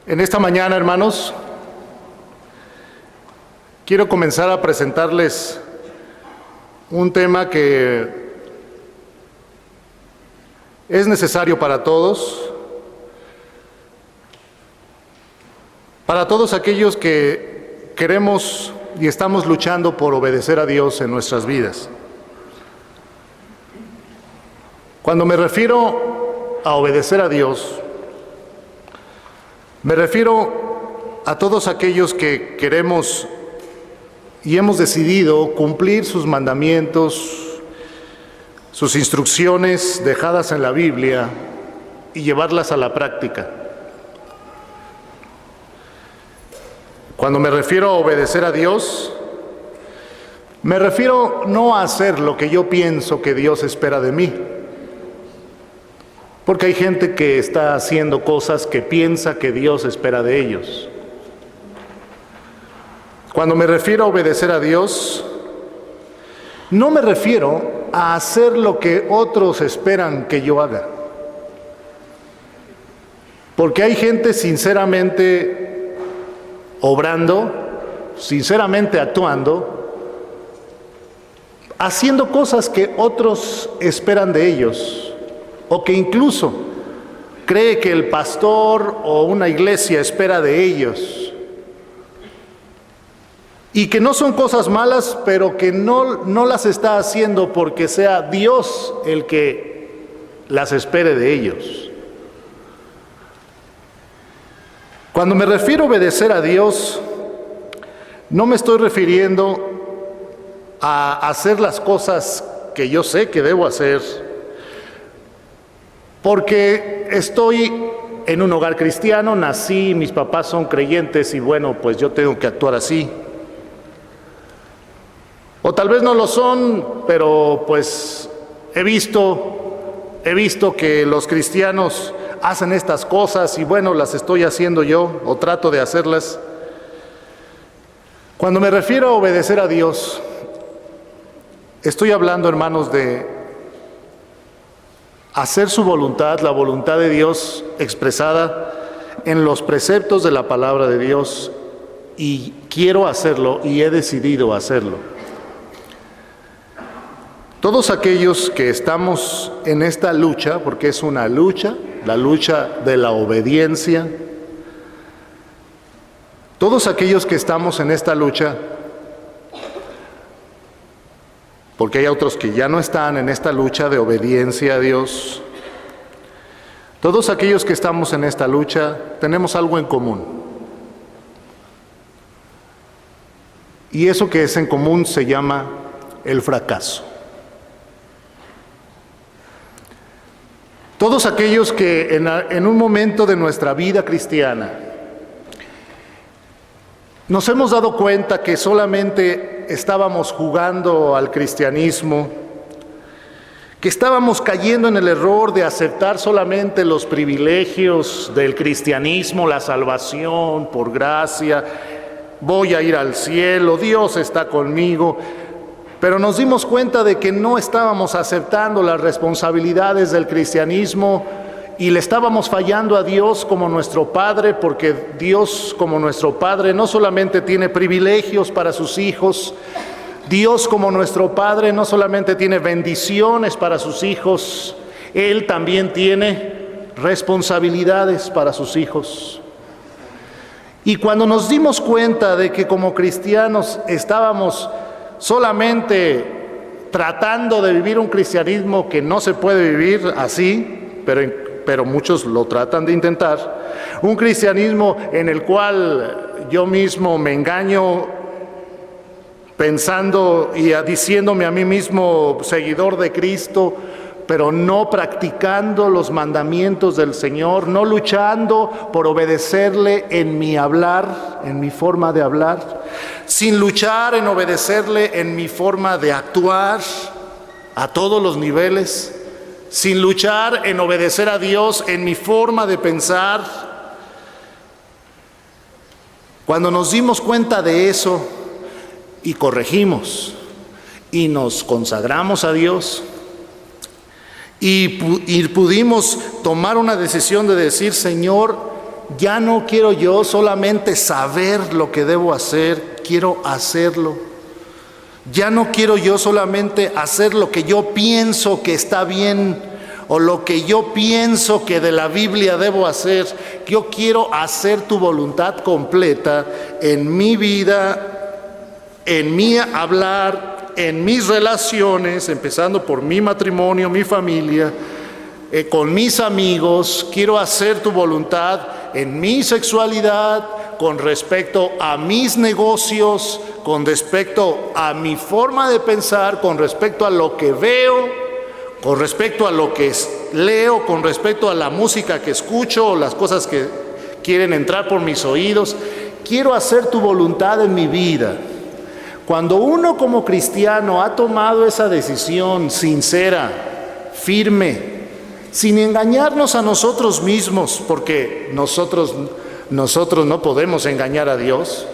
En esta mañana, hermanos, quiero comenzar a presentarles un tema que es necesario para todos aquellos que queremos y estamos luchando por obedecer a Dios en nuestras vidas. Cuando me refiero a obedecer a Dios, me refiero a todos aquellos que queremos y hemos decidido cumplir sus mandamientos, sus instrucciones dejadas en la Biblia y llevarlas a la práctica. Cuando me refiero a obedecer a Dios, me refiero no a hacer lo que yo pienso que Dios espera de mí. Porque hay gente que está haciendo cosas que piensa que Dios espera de ellos. Cuando me refiero a obedecer a Dios, no me refiero a hacer lo que otros esperan que yo haga. Porque hay gente sinceramente obrando, sinceramente actuando, haciendo cosas que otros esperan de ellos. O que incluso cree que el pastor o una iglesia espera de ellos. Y que no son cosas malas, pero que no las está haciendo porque sea Dios el que las espere de ellos. Cuando me refiero a obedecer a Dios, no me estoy refiriendo a hacer las cosas que yo sé que debo hacer, porque estoy en un hogar cristiano, nací, mis papás son creyentes y bueno, pues yo tengo que actuar así. O tal vez no lo son, pero pues he visto que los cristianos hacen estas cosas y bueno, las estoy haciendo yo o trato de hacerlas. Cuando me refiero a obedecer a Dios, estoy hablando, hermanos, de hacer su voluntad, la voluntad de Dios expresada en los preceptos de la palabra de Dios, y quiero hacerlo y he decidido hacerlo. Todos aquellos que estamos en esta lucha, porque es una lucha, la lucha de la obediencia, todos aquellos que estamos en esta lucha, porque hay otros que ya no están en esta lucha de obediencia a Dios. Todos aquellos que estamos en esta lucha tenemos algo en común. Y eso que es en común se llama el fracaso. Todos aquellos que en un momento de nuestra vida cristiana nos hemos dado cuenta que solamente estábamos jugando al cristianismo, que estábamos cayendo en el error de aceptar solamente los privilegios del cristianismo, la salvación por gracia, voy a ir al cielo, Dios está conmigo, pero nos dimos cuenta de que no estábamos aceptando las responsabilidades del cristianismo y le estábamos fallando a Dios como nuestro Padre, porque Dios como nuestro Padre no solamente tiene privilegios para sus hijos, Dios como nuestro Padre no solamente tiene bendiciones para sus hijos, Él también tiene responsabilidades para sus hijos. Y cuando nos dimos cuenta de que como cristianos estábamos solamente tratando de vivir un cristianismo que no se puede vivir así, pero muchos lo tratan de intentar, un cristianismo en el cual yo mismo me engaño pensando y diciéndome a mí mismo seguidor de Cristo, pero no practicando los mandamientos del Señor, no luchando por obedecerle en mi hablar, en mi forma de hablar, sin luchar en obedecerle en mi forma de actuar a todos los niveles, sin luchar en obedecer a Dios en mi forma de pensar. Cuando nos dimos cuenta de eso y corregimos y nos consagramos a Dios y pudimos tomar una decisión de decir: Señor, ya no quiero yo solamente saber lo que debo hacer, quiero hacerlo. Ya no quiero yo solamente hacer lo que yo pienso que está bien o lo que yo pienso que de la Biblia debo hacer. Yo quiero hacer tu voluntad completa en mi vida, en mi hablar, en mis relaciones, empezando por mi matrimonio, mi familia, con mis amigos. Quiero hacer tu voluntad en mi sexualidad, con respecto a mis negocios, con respecto a mi forma de pensar, con respecto a lo que veo, con respecto a lo que leo, con respecto a la música que escucho o las cosas que quieren entrar por mis oídos. Quiero hacer tu voluntad en mi vida. Cuando uno como cristiano ha tomado esa decisión sincera, firme, sin engañarnos a nosotros mismos, porque nosotros no podemos engañar a Dios.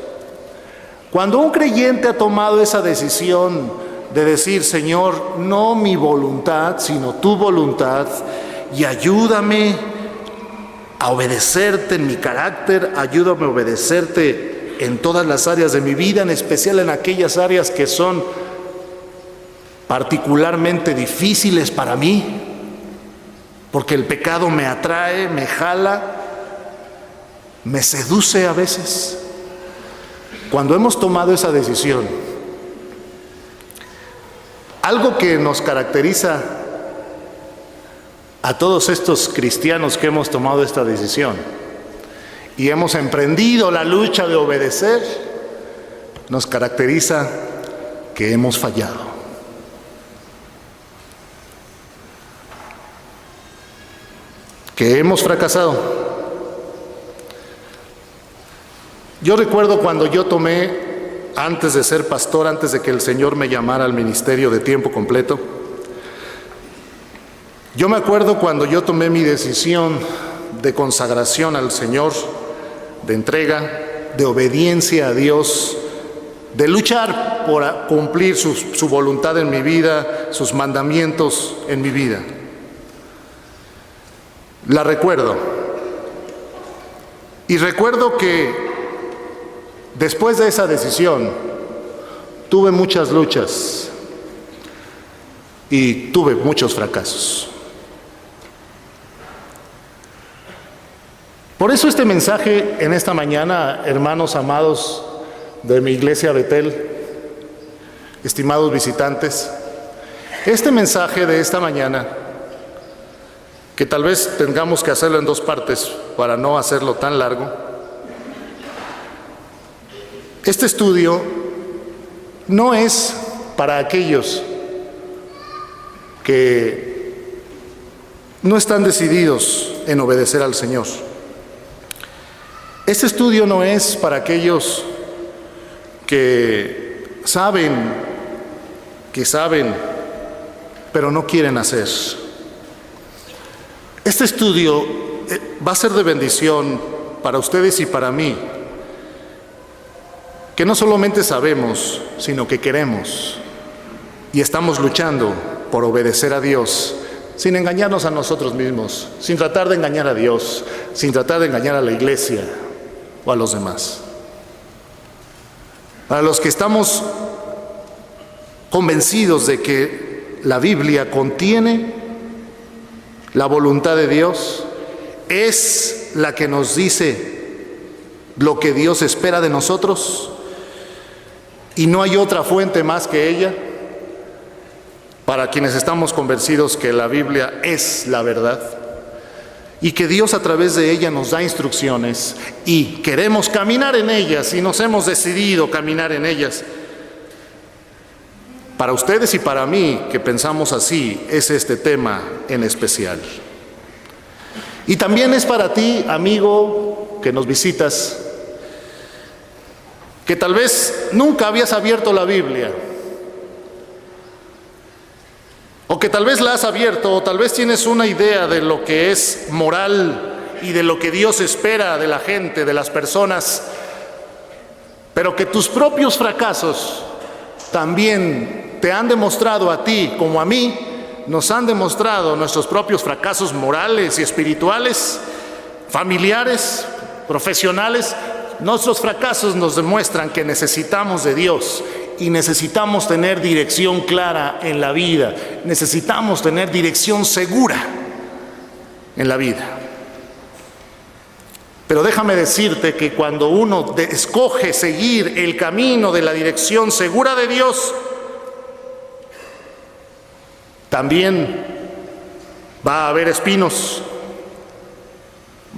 Cuando un creyente ha tomado esa decisión de decir, Señor, no mi voluntad, sino tu voluntad, y ayúdame a obedecerte en mi carácter, ayúdame a obedecerte en todas las áreas de mi vida, en especial en aquellas áreas que son particularmente difíciles para mí, porque el pecado me atrae, me jala, me seduce a veces. Cuando hemos tomado esa decisión, algo que nos caracteriza a todos estos cristianos que hemos tomado esta decisión y hemos emprendido la lucha de obedecer, nos caracteriza que hemos fallado. Que hemos fracasado. Yo recuerdo cuando yo tomé, antes de ser pastor, antes de que el Señor me llamara al ministerio de tiempo completo, yo me acuerdo cuando yo tomé mi decisión de consagración al Señor, de entrega, de obediencia a Dios, de luchar por cumplir su voluntad en mi vida, sus mandamientos en mi vida. La recuerdo. Y recuerdo que después de esa decisión tuve muchas luchas y tuve muchos fracasos. Por eso este mensaje en esta mañana, hermanos amados de mi iglesia Betel, estimados visitantes, este mensaje de esta mañana, que tal vez tengamos que hacerlo en dos partes para no hacerlo tan largo. Este estudio no es para aquellos que no están decididos en obedecer al Señor. Este estudio no es para aquellos que saben, pero no quieren hacer. Este estudio va a ser de bendición para ustedes y para mí, que no solamente sabemos, sino que queremos y estamos luchando por obedecer a Dios, sin engañarnos a nosotros mismos, sin tratar de engañar a Dios, sin tratar de engañar a la iglesia o a los demás. Para los que estamos convencidos de que la Biblia contiene la voluntad de Dios, es la que nos dice lo que Dios espera de nosotros y no hay otra fuente más que ella. Para quienes estamos convencidos que la Biblia es la verdad y que Dios a través de ella nos da instrucciones y queremos caminar en ellas y nos hemos decidido caminar en ellas. Para ustedes y para mí, que pensamos así, es este tema en especial. Y también es para ti, amigo, que nos visitas, que tal vez nunca habías abierto la Biblia, o que tal vez la has abierto, o tal vez tienes una idea de lo que es moral y de lo que Dios espera de la gente, de las personas, pero que tus propios fracasos también te han demostrado a ti como a mí, nos han demostrado nuestros propios fracasos morales y espirituales, familiares, profesionales, nuestros fracasos nos demuestran que necesitamos de Dios y necesitamos tener dirección clara en la vida, necesitamos tener dirección segura en la vida. Pero déjame decirte que cuando uno escoge seguir el camino de la dirección segura de Dios, también va a haber espinos,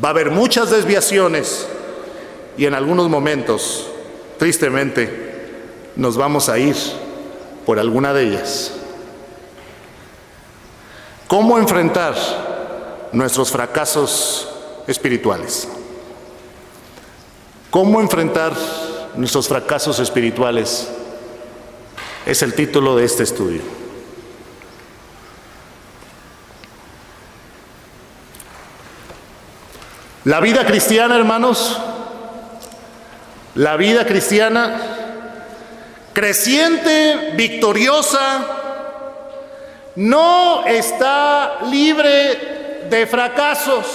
va a haber muchas desviaciones y en algunos momentos, tristemente, nos vamos a ir por alguna de ellas. ¿Cómo enfrentar nuestros fracasos espirituales? ¿Cómo enfrentar nuestros fracasos espirituales? Es el título de este estudio. La vida cristiana, hermanos, la vida cristiana creciente, victoriosa, no está libre de fracasos.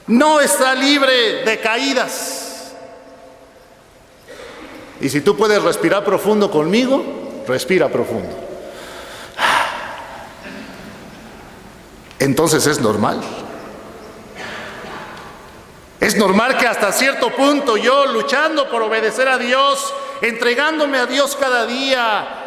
No está libre de caídas. Y si tú puedes respirar profundo conmigo, respira profundo. Entonces es normal. Es normal que hasta cierto punto yo, luchando por obedecer a Dios, entregándome a Dios cada día,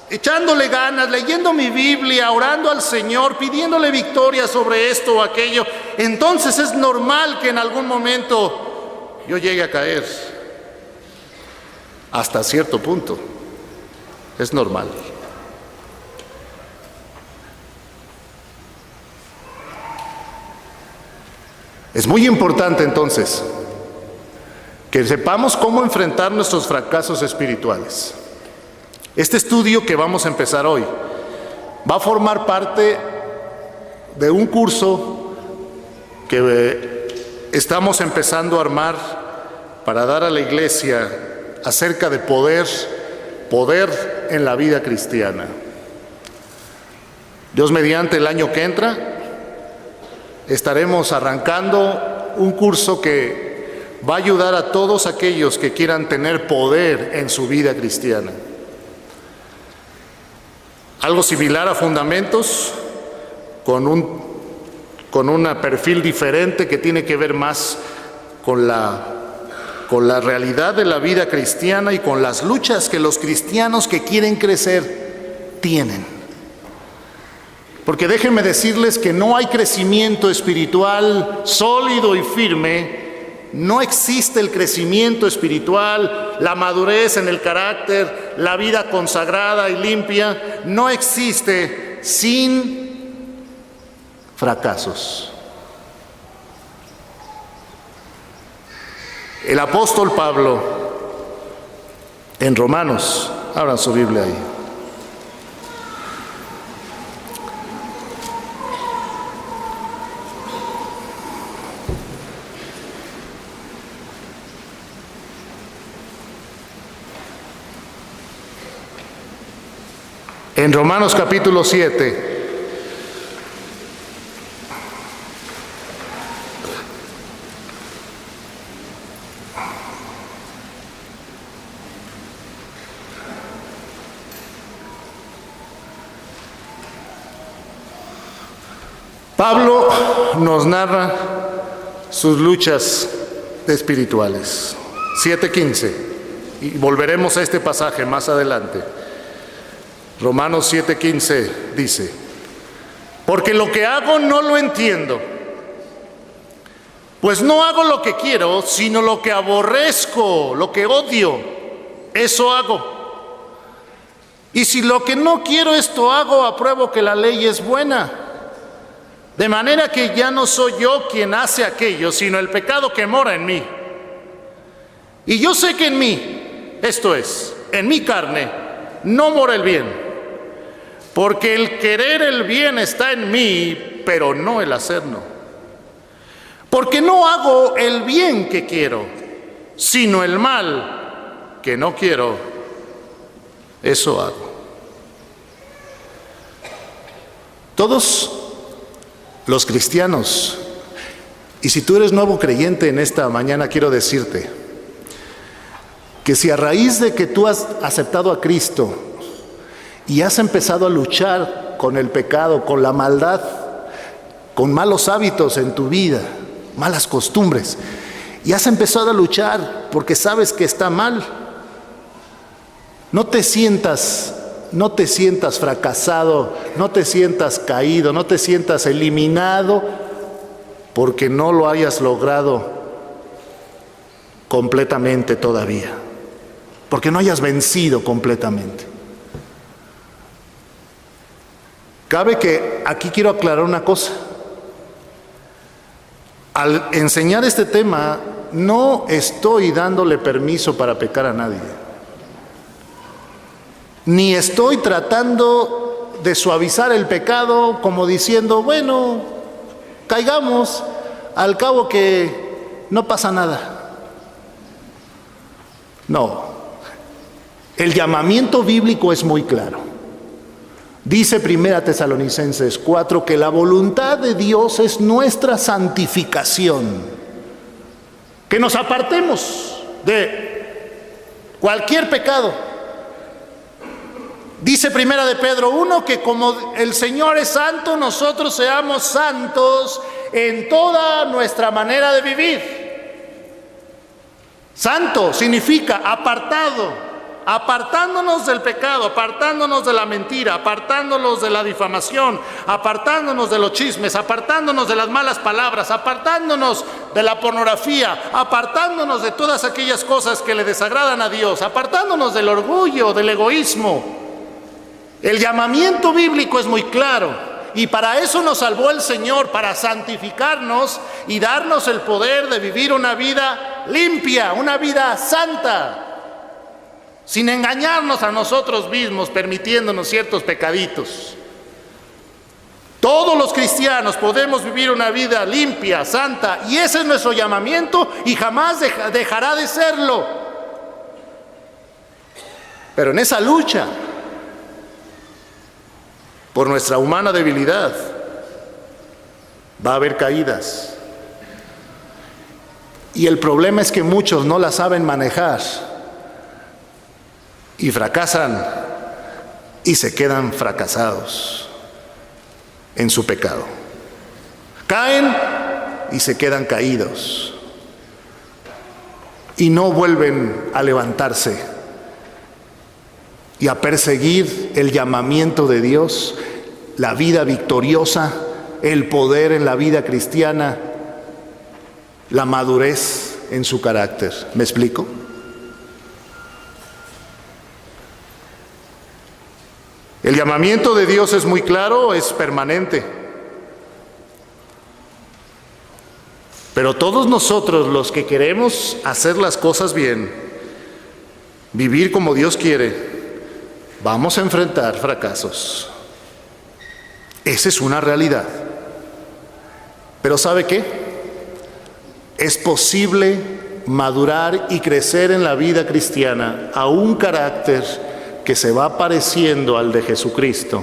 echándole ganas, leyendo mi Biblia, orando al Señor, pidiéndole victoria sobre esto o aquello, entonces es normal que en algún momento yo llegue a caer. Hasta cierto punto. Es normal. Es muy importante entonces que sepamos cómo enfrentar nuestros fracasos espirituales. Este estudio que vamos a empezar hoy va a formar parte de un curso que estamos empezando a armar para dar a la iglesia acerca de poder en la vida cristiana. Dios mediante, el año que entra estaremos arrancando un curso que va a ayudar a todos aquellos que quieran tener poder en su vida cristiana. Algo similar a Fundamentos, con un perfil diferente que tiene que ver más con la realidad de la vida cristiana y con las luchas que los cristianos que quieren crecer tienen. Porque déjenme decirles que no hay crecimiento espiritual sólido y firme, no existe el crecimiento espiritual, la madurez en el carácter, la vida consagrada y limpia, no existe sin fracasos. El apóstol Pablo, en Romanos, abran su Biblia ahí. En Romanos capítulo 7, Pablo nos narra sus luchas espirituales. 7:15, y volveremos a este pasaje más adelante. Romanos 7:15 dice: porque lo que hago no lo entiendo, pues no hago lo que quiero, sino lo que aborrezco, lo que odio, eso hago. Y si lo que no quiero esto hago, apruebo que la ley es buena. De manera que ya no soy yo quien hace aquello, sino el pecado que mora en mí. Y yo sé que en mí, esto es, en mi carne, no mora el bien. Porque el querer el bien está en mí, pero no el hacerlo. Porque no hago el bien que quiero, sino el mal que no quiero, eso hago. Todos los cristianos Y si tú eres nuevo creyente en esta mañana, quiero decirte que si a raíz de que tú has aceptado a Cristo y has empezado a luchar con el pecado, con la maldad, con malos hábitos en tu vida, malas costumbres, y has empezado a luchar porque sabes que está mal, no te sientas fracasado, no te sientas caído, no te sientas eliminado porque no lo hayas logrado completamente todavía, porque no hayas vencido completamente. Cabe que aquí quiero aclarar una cosa. Al enseñar este tema, no estoy dándole permiso para pecar a nadie. Ni estoy tratando de suavizar el pecado como diciendo, bueno, caigamos, al cabo que no pasa nada. No. El llamamiento bíblico es muy claro. Dice 1 Tesalonicenses 4 que la voluntad de Dios es nuestra santificación. Que nos apartemos de cualquier pecado. Dice 1 de Pedro 1 que como el Señor es santo, nosotros seamos santos en toda nuestra manera de vivir. Santo significa apartado. Apartándonos del pecado, apartándonos de la mentira, apartándonos de la difamación, apartándonos de los chismes, apartándonos de las malas palabras, apartándonos de la pornografía, apartándonos de todas aquellas cosas que le desagradan a Dios, apartándonos del orgullo, del egoísmo. El llamamiento bíblico es muy claro y para eso nos salvó el Señor, para santificarnos y darnos el poder de vivir una vida limpia, una vida santa. Sin engañarnos a nosotros mismos, permitiéndonos ciertos pecaditos. Todos los cristianos podemos vivir una vida limpia, santa, y ese es nuestro llamamiento y jamás dejará de serlo. Pero en esa lucha, por nuestra humana debilidad, va a haber caídas. Y el problema es que muchos no la saben manejar. Y fracasan y se quedan fracasados en su pecado. Caen y se quedan caídos. Y no vuelven a levantarse y a perseguir el llamamiento de Dios, la vida victoriosa, el poder en la vida cristiana, la madurez en su carácter. ¿Me explico? El llamamiento de Dios es muy claro, es permanente. Pero todos nosotros, los que queremos hacer las cosas bien, vivir como Dios quiere, vamos a enfrentar fracasos. Esa es una realidad. Pero ¿sabe qué? Es posible madurar y crecer en la vida cristiana a un carácter que se va pareciendo al de Jesucristo.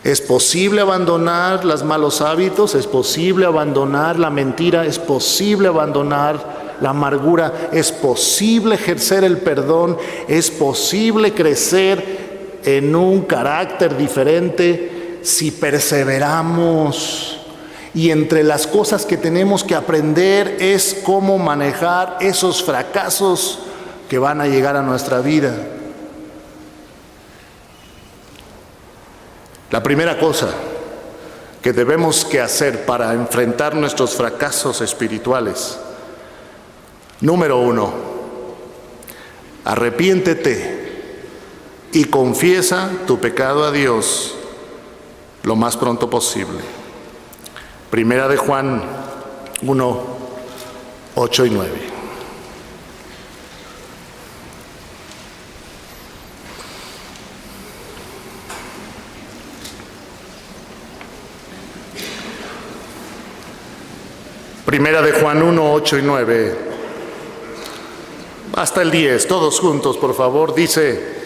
Es posible abandonar los malos hábitos, es posible abandonar la mentira, es posible abandonar la amargura, es posible ejercer el perdón, es posible crecer en un carácter diferente si perseveramos. Y entre las cosas que tenemos que aprender es cómo manejar esos fracasos que van a llegar a nuestra vida. La primera cosa que debemos que hacer para enfrentar nuestros fracasos espirituales, número 1, arrepiéntete y confiesa tu pecado a Dios lo más pronto posible. Primera de Juan 1, 8 y 9. Primera de Juan 1, 8 y 9, hasta el 10, todos juntos, por favor, dice: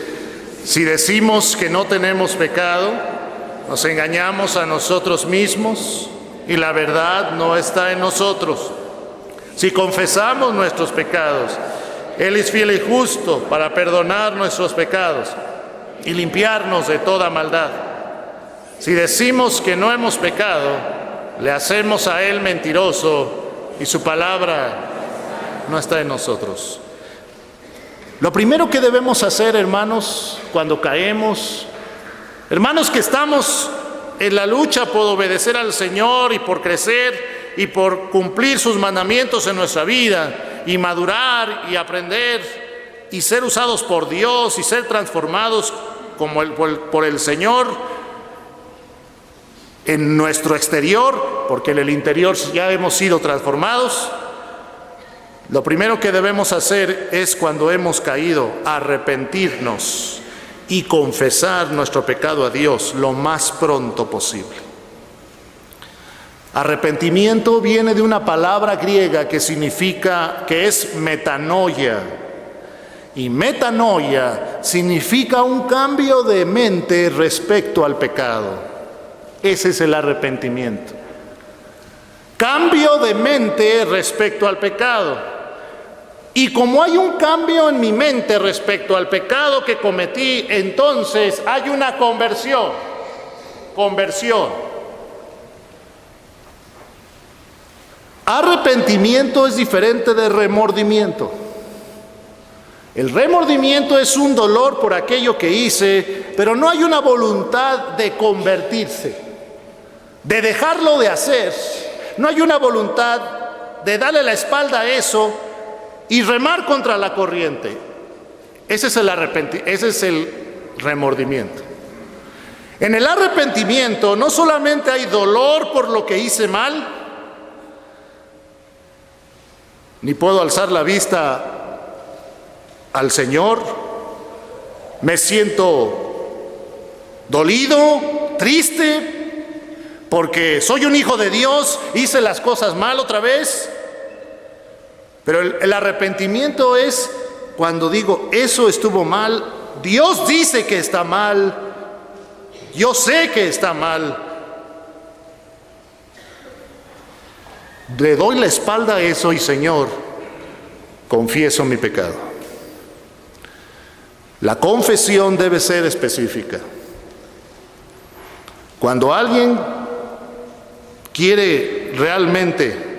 si decimos que no tenemos pecado, nos engañamos a nosotros mismos y la verdad no está en nosotros. Si confesamos nuestros pecados, Él es fiel y justo para perdonar nuestros pecados y limpiarnos de toda maldad. Si decimos que no hemos pecado, le hacemos a Él mentiroso y su palabra no está en nosotros. Lo primero que debemos hacer, hermanos, cuando caemos, hermanos que estamos en la lucha por obedecer al Señor y por crecer y por cumplir sus mandamientos en nuestra vida y madurar y aprender y ser usados por Dios y ser transformados por el Señor en nuestro exterior, porque en el interior ya hemos sido transformados. Lo primero que debemos hacer es, cuando hemos caído, arrepentirnos y confesar nuestro pecado a Dios lo más pronto posible. Arrepentimiento viene de una palabra griega que es metanoia. Y metanoia significa un cambio de mente respecto al pecado. Ese es el arrepentimiento. Cambio de mente respecto al pecado. Y como hay un cambio en mi mente respecto al pecado que cometí, entonces hay una conversión. Arrepentimiento es diferente de remordimiento. El remordimiento es un dolor por aquello que hice, pero no hay una voluntad de convertirse, de dejarlo de hacer. No hay una voluntad de darle la espalda a eso y remar contra la corriente. Ese es el remordimiento. En el arrepentimiento no solamente hay dolor por lo que hice mal, ni puedo alzar la vista al Señor, me siento dolido, triste, porque soy un hijo de Dios, hice las cosas mal otra vez. Pero el arrepentimiento es cuando digo, eso estuvo mal, Dios dice que está mal, yo sé que está mal. Le doy la espalda a eso y, Señor, confieso mi pecado. La confesión debe ser específica. Cuando alguien quiere realmente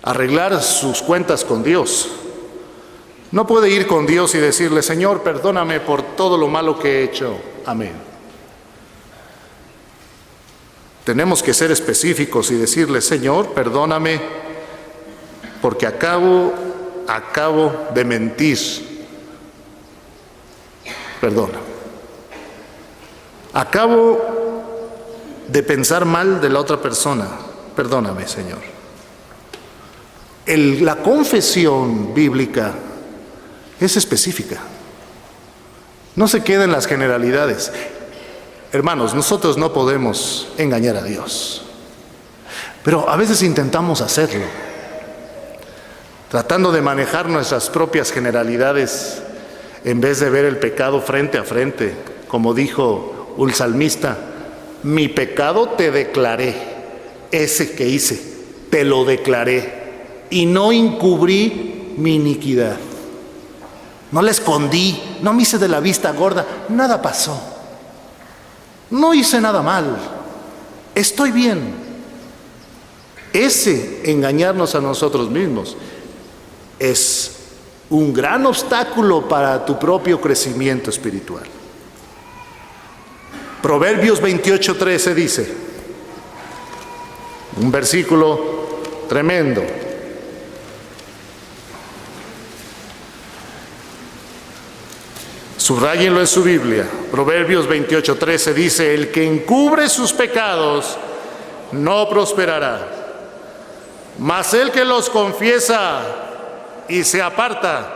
arreglar sus cuentas con Dios, no puede ir con Dios y decirle, Señor, perdóname por todo lo malo que he hecho. Amén. Tenemos que ser específicos y decirle, Señor, perdóname porque acabo de mentir. Perdona. Acabo de pensar mal de la otra persona. Perdóname, Señor. La confesión bíblica es específica. No se queda en las generalidades. Hermanos, nosotros no podemos engañar a Dios, pero a veces intentamos hacerlo, tratando de manejar nuestras propias generalidades en vez de ver el pecado frente a frente. Como dijo un salmista, mi pecado te declaré, ese que hice, te lo declaré, y no encubrí mi iniquidad. No la escondí, no me hice de la vista gorda, nada pasó. No hice nada mal, estoy bien. Ese engañarnos a nosotros mismos es un gran obstáculo para tu propio crecimiento espiritual. Proverbios 28:13 dice, un versículo tremendo. Subrayenlo en su Biblia. Proverbios 28:13 dice, el que encubre sus pecados no prosperará, mas el que los confiesa y se aparta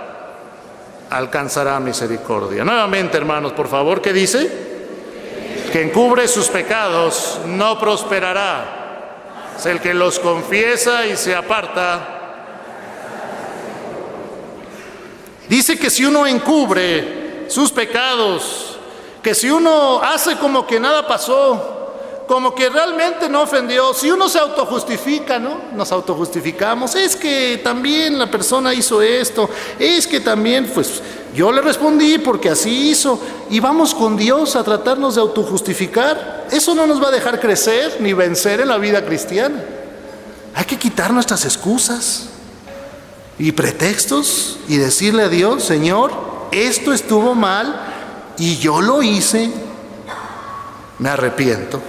alcanzará misericordia. Nuevamente, hermanos, por favor, ¿qué dice? El que encubre sus pecados no prosperará, es el que los confiesa y se aparta. Dice que si uno encubre sus pecados, que si uno hace como que nada pasó, como que realmente no ofendió. Si uno se autojustifica, ¿no? Nos autojustificamos. Es que también la persona hizo esto. Es que también, pues, yo le respondí porque así hizo. Y vamos con Dios a tratarnos de autojustificar. Eso no nos va a dejar crecer ni vencer en la vida cristiana. Hay que quitar nuestras excusas y pretextos y decirle a Dios: Señor, esto estuvo mal y yo lo hice. Me arrepiento.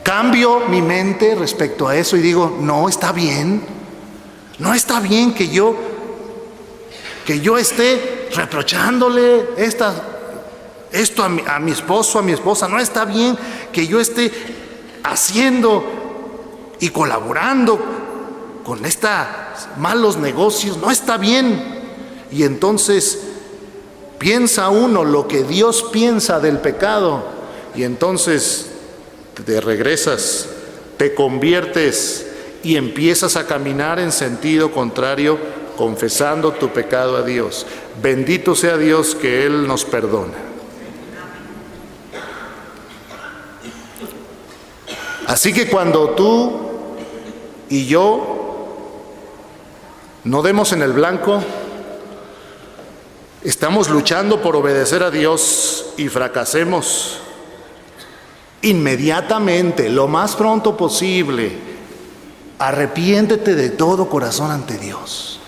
Cambio mi mente respecto a eso y digo: no está bien. No está bien que yo esté reprochándole esto a mi esposo, a mi esposa. No está bien que yo esté haciendo y colaborando con estos malos negocios. No está bien. Y entonces piensa uno lo que Dios piensa del pecado, y entonces te regresas, te conviertes y empiezas a caminar en sentido contrario, confesando tu pecado a Dios. Bendito sea Dios que Él nos perdona. Así que cuando tú y yo no demos en el blanco, estamos luchando por obedecer a Dios y fracasemos, inmediatamente, lo más pronto posible, arrepiéntete de todo corazón ante Dios.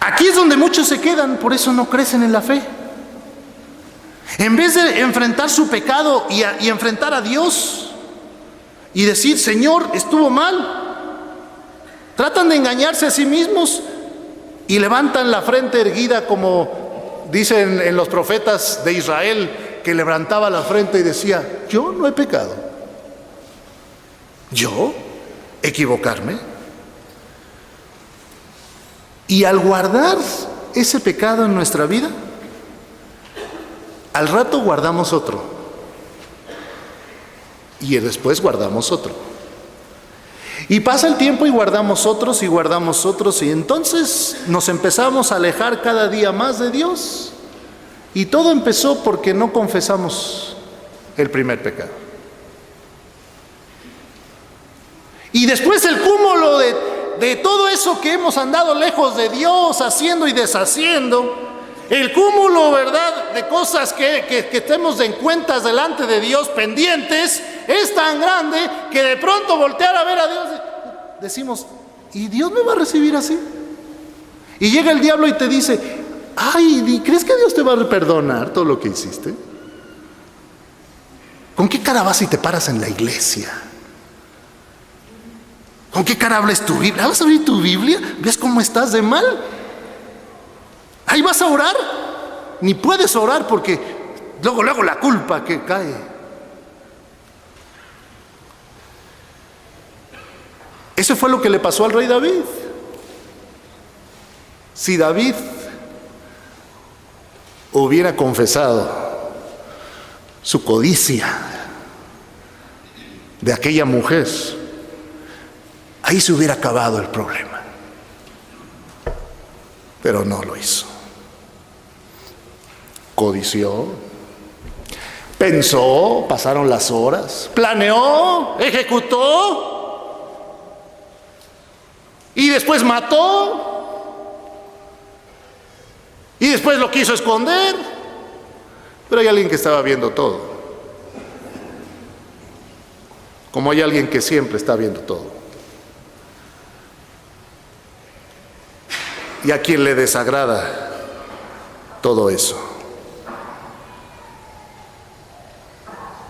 Aquí es donde muchos se quedan, por eso no crecen en la fe. En vez de enfrentar su pecado y enfrentar a Dios y decir: Señor, estuvo mal, tratan de engañarse a sí mismos y levantan la frente erguida, como dicen en los profetas de Israel, que levantaba la frente y decía: yo no he pecado. ¿Yo equivocarme? Y al guardar ese pecado en nuestra vida, al rato guardamos otro. Y después guardamos otro. Y pasa el tiempo y guardamos otros y guardamos otros, y entonces nos empezamos a alejar cada día más de Dios. Y todo empezó porque no confesamos el primer pecado. Y después el cúmulo de todo eso que hemos andado lejos de Dios, haciendo y deshaciendo, el cúmulo, ¿verdad?, de cosas que tenemos en cuentas delante de Dios pendientes, es tan grande que de pronto voltear a ver a Dios, decimos: ¿y Dios me va a recibir así? Y llega el diablo y te dice: ay, ¿crees que Dios te va a perdonar todo lo que hiciste? ¿Con qué cara vas y te paras en la iglesia? ¿Con qué cara hablas tu Biblia? ¿Vas a abrir tu Biblia? ¿Ves cómo estás de mal? Ahí vas a orar. Ni puedes orar porque luego la culpa que cae. Eso fue lo que le pasó al rey David. Si David hubiera confesado su codicia de aquella mujer, ahí se hubiera acabado el problema. Pero no lo hizo. Codició, pensó, pasaron las horas, planeó, ejecutó y después mató y después lo quiso esconder. Pero hay alguien que estaba viendo todo, como hay alguien que siempre está viendo todo, y a quien le desagrada todo eso.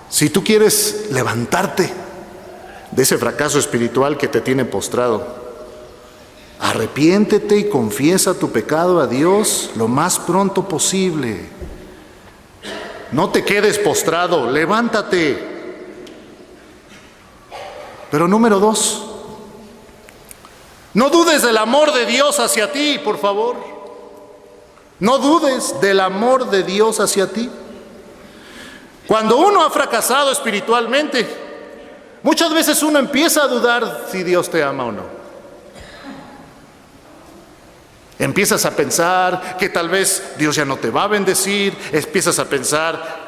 Si tú quieres levantarte de ese fracaso espiritual que te tiene postrado, arrepiéntete y confiesa tu pecado a Dios lo más pronto posible. No te quedes postrado, levántate. Pero número 2, no dudes del amor de Dios hacia ti, por favor. No dudes del amor de Dios hacia ti. Cuando uno ha fracasado espiritualmente, muchas veces uno empieza a dudar si Dios te ama o no. Empiezas a pensar que tal vez Dios ya no te va a bendecir, empiezas a pensar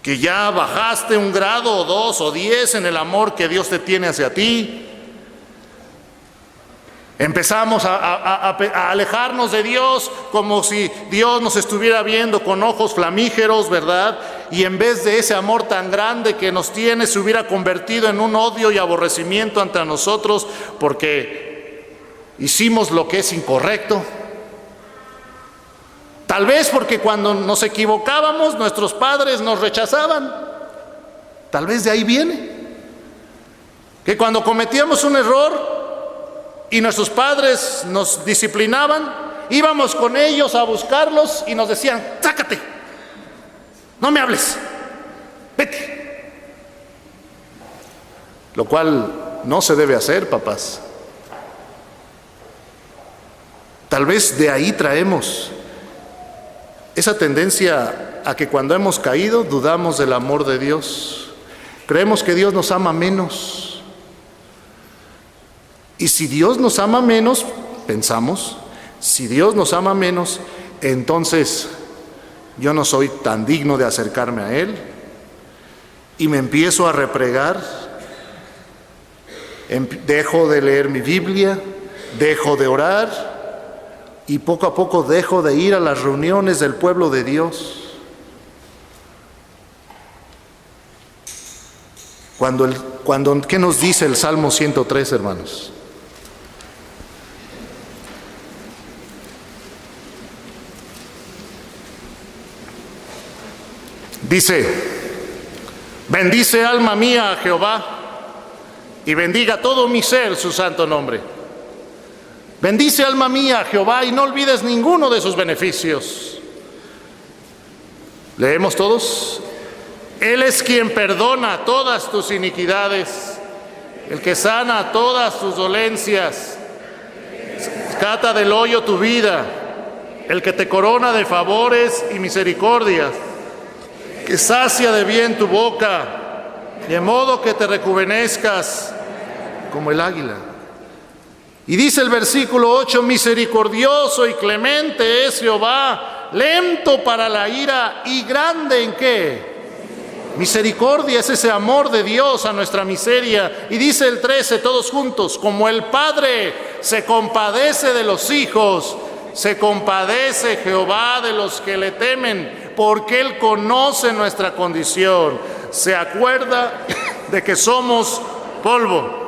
que ya bajaste 1 grado o 2 o 10 en el amor que Dios te tiene hacia ti. Empezamos a alejarnos de Dios como si Dios nos estuviera viendo con ojos flamígeros, ¿verdad? Y en vez de ese amor tan grande que nos tiene, se hubiera convertido en un odio y aborrecimiento ante nosotros porque hicimos lo que es incorrecto. Tal vez porque cuando nos equivocábamos, nuestros padres nos rechazaban. Tal vez de ahí viene. Que cuando cometíamos un error y nuestros padres nos disciplinaban, íbamos con ellos a buscarlos y nos decían: sácate, no me hables, vete. Lo cual no se debe hacer, papás. Tal vez de ahí traemos esa tendencia a que cuando hemos caído dudamos del amor de Dios. Creemos que Dios nos ama menos. Y si Dios nos ama menos, pensamos, si Dios nos ama menos, entonces yo no soy tan digno de acercarme a Él. Y me empiezo a repregar, dejo de leer mi Biblia, dejo de orar, y poco a poco dejo de ir a las reuniones del pueblo de Dios. ¿Qué nos dice el Salmo 103, hermanos? Dice: bendice alma mía a Jehová, y bendiga todo mi ser su santo nombre. Bendice alma mía a Jehová y no olvides ninguno de sus beneficios. ¿Leemos todos? Él es quien perdona todas tus iniquidades, el que sana todas tus dolencias, rescata del hoyo tu vida, el que te corona de favores y misericordias, que sacia de bien tu boca, de modo que te rejuvenezcas como el águila. Y dice el versículo 8: misericordioso y clemente es Jehová, lento para la ira y grande ¿en qué? Misericordia. Es ese amor de Dios a nuestra miseria. Y dice el 13, todos juntos: como el Padre se compadece de los hijos, se compadece Jehová de los que le temen, porque Él conoce nuestra condición, se acuerda de que somos polvo.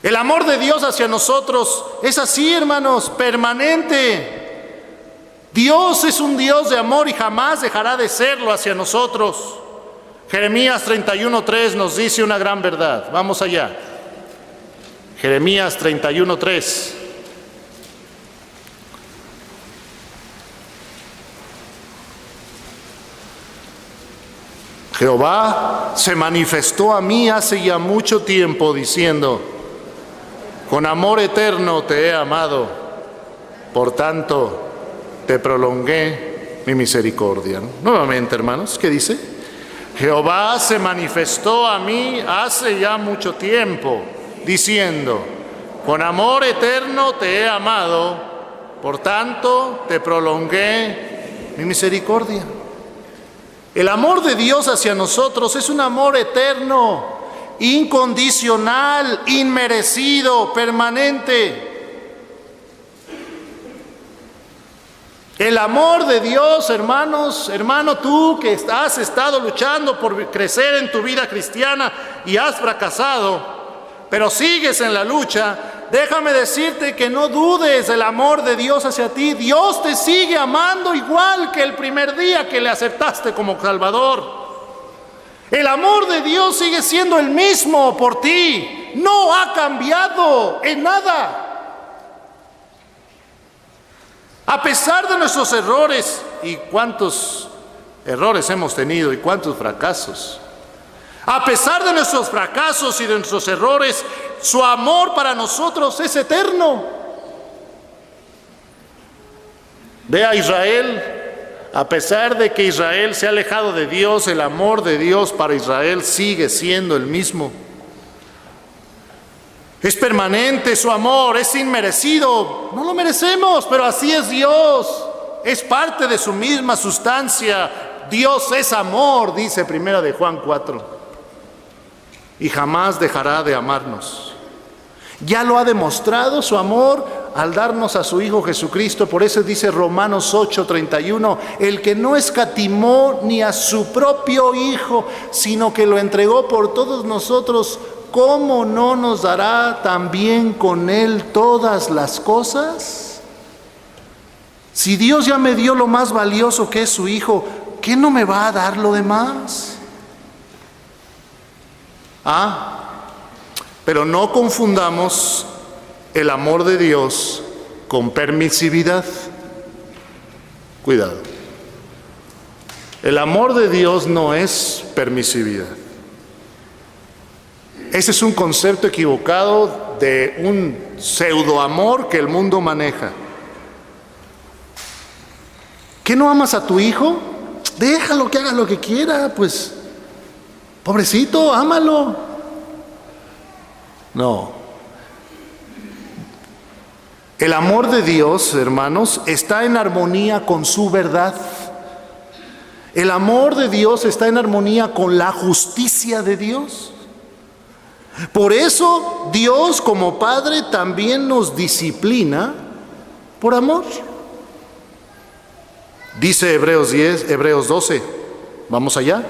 El amor de Dios hacia nosotros es así, hermanos, permanente. Dios es un Dios de amor y jamás dejará de serlo hacia nosotros. Jeremías 31:3 nos dice una gran verdad. Vamos allá. Jeremías 31:3. Jehová se manifestó a mí hace ya mucho tiempo diciendo: con amor eterno te he amado, por tanto te prolongué mi misericordia. Nuevamente, hermanos, ¿qué dice? Jehová se manifestó a mí hace ya mucho tiempo, diciendo: con amor eterno te he amado, por tanto te prolongué mi misericordia. El amor de Dios hacia nosotros es un amor eterno, incondicional, inmerecido, permanente. El amor de Dios, hermanos, hermano, tú que has estado luchando por crecer en tu vida cristiana y has fracasado, pero sigues en la lucha, déjame decirte que no dudes del amor de Dios hacia ti. Dios te sigue amando igual que el primer día que le aceptaste como Salvador. El amor de Dios sigue siendo el mismo por ti, no ha cambiado en nada. A pesar de nuestros errores, y cuántos errores hemos tenido y cuántos fracasos, a pesar de nuestros fracasos y de nuestros errores, su amor para nosotros es eterno. Ve a Israel. A pesar de que Israel se ha alejado de Dios, el amor de Dios para Israel sigue siendo el mismo. Es permanente su amor, es inmerecido. No lo merecemos, pero así es Dios. Es parte de su misma sustancia. Dios es amor, dice 1 de Juan 4. Y jamás dejará de amarnos. Ya lo ha demostrado su amor al darnos a su Hijo Jesucristo. Por eso dice Romanos 8:31, el que no escatimó ni a su propio Hijo, sino que lo entregó por todos nosotros, ¿cómo no nos dará también con Él todas las cosas? Si Dios ya me dio lo más valioso que es su Hijo, ¿qué no me va a dar lo demás? Pero no confundamos el amor de Dios con permisividad. Cuidado. El amor de Dios no es permisividad. Ese es un concepto equivocado de un pseudoamor que el mundo maneja. ¿Qué no amas a tu hijo? Déjalo que haga lo que quiera, pues. Pobrecito, ámalo. No. El amor de Dios, hermanos, está en armonía con su verdad. El amor de Dios está en armonía con la justicia de Dios. Por eso Dios como Padre también nos disciplina por amor. Dice Hebreos 12. Vamos allá.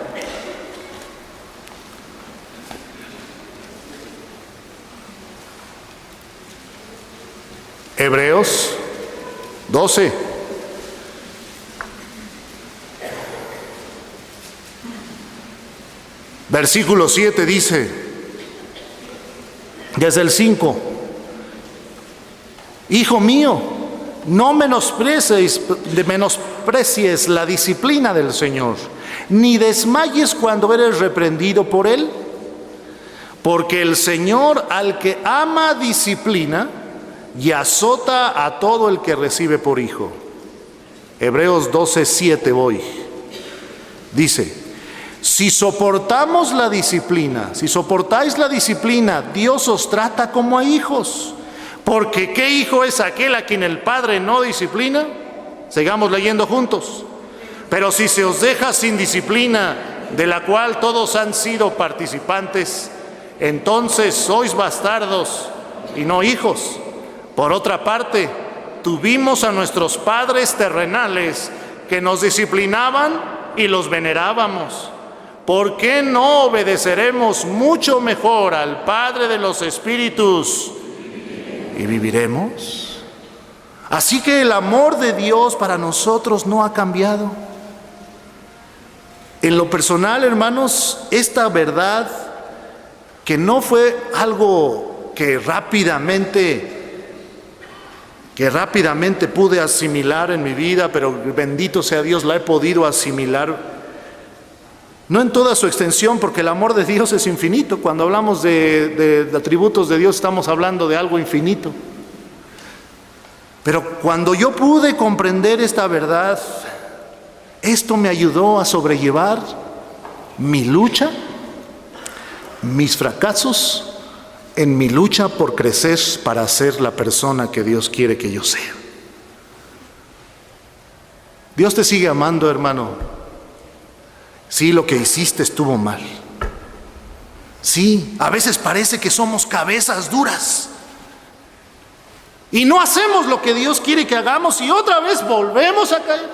Hebreos 12. Versículo 7 dice, desde el 5, Hijo mío, no menosprecies la disciplina del Señor, ni desmayes cuando eres reprendido por Él, porque el Señor al que ama disciplina y azota a todo el que recibe por hijo. Hebreos 12:7 voy. Dice, si soportáis la disciplina, Dios os trata como a hijos. Porque ¿qué hijo es aquel a quien el Padre no disciplina? Sigamos leyendo juntos. Pero si se os deja sin disciplina, de la cual todos han sido participantes, entonces sois bastardos y no hijos. Por otra parte, tuvimos a nuestros padres terrenales que nos disciplinaban y los venerábamos. ¿Por qué no obedeceremos mucho mejor al Padre de los Espíritus y viviremos? Así que el amor de Dios para nosotros no ha cambiado. En lo personal, hermanos, esta verdad que no fue algo que rápidamente pude asimilar en mi vida, pero bendito sea Dios, la he podido asimilar, no en toda su extensión, porque el amor de Dios es infinito. Cuando hablamos de atributos de Dios, estamos hablando de algo infinito. Pero cuando yo pude comprender esta verdad, esto me ayudó a sobrellevar mi lucha, mis fracasos, en mi lucha por crecer para ser la persona que Dios quiere que yo sea. Dios te sigue amando, hermano. Sí, lo que hiciste estuvo mal. Sí, a veces parece que somos cabezas duras y no hacemos lo que Dios quiere que hagamos y otra vez volvemos a caer.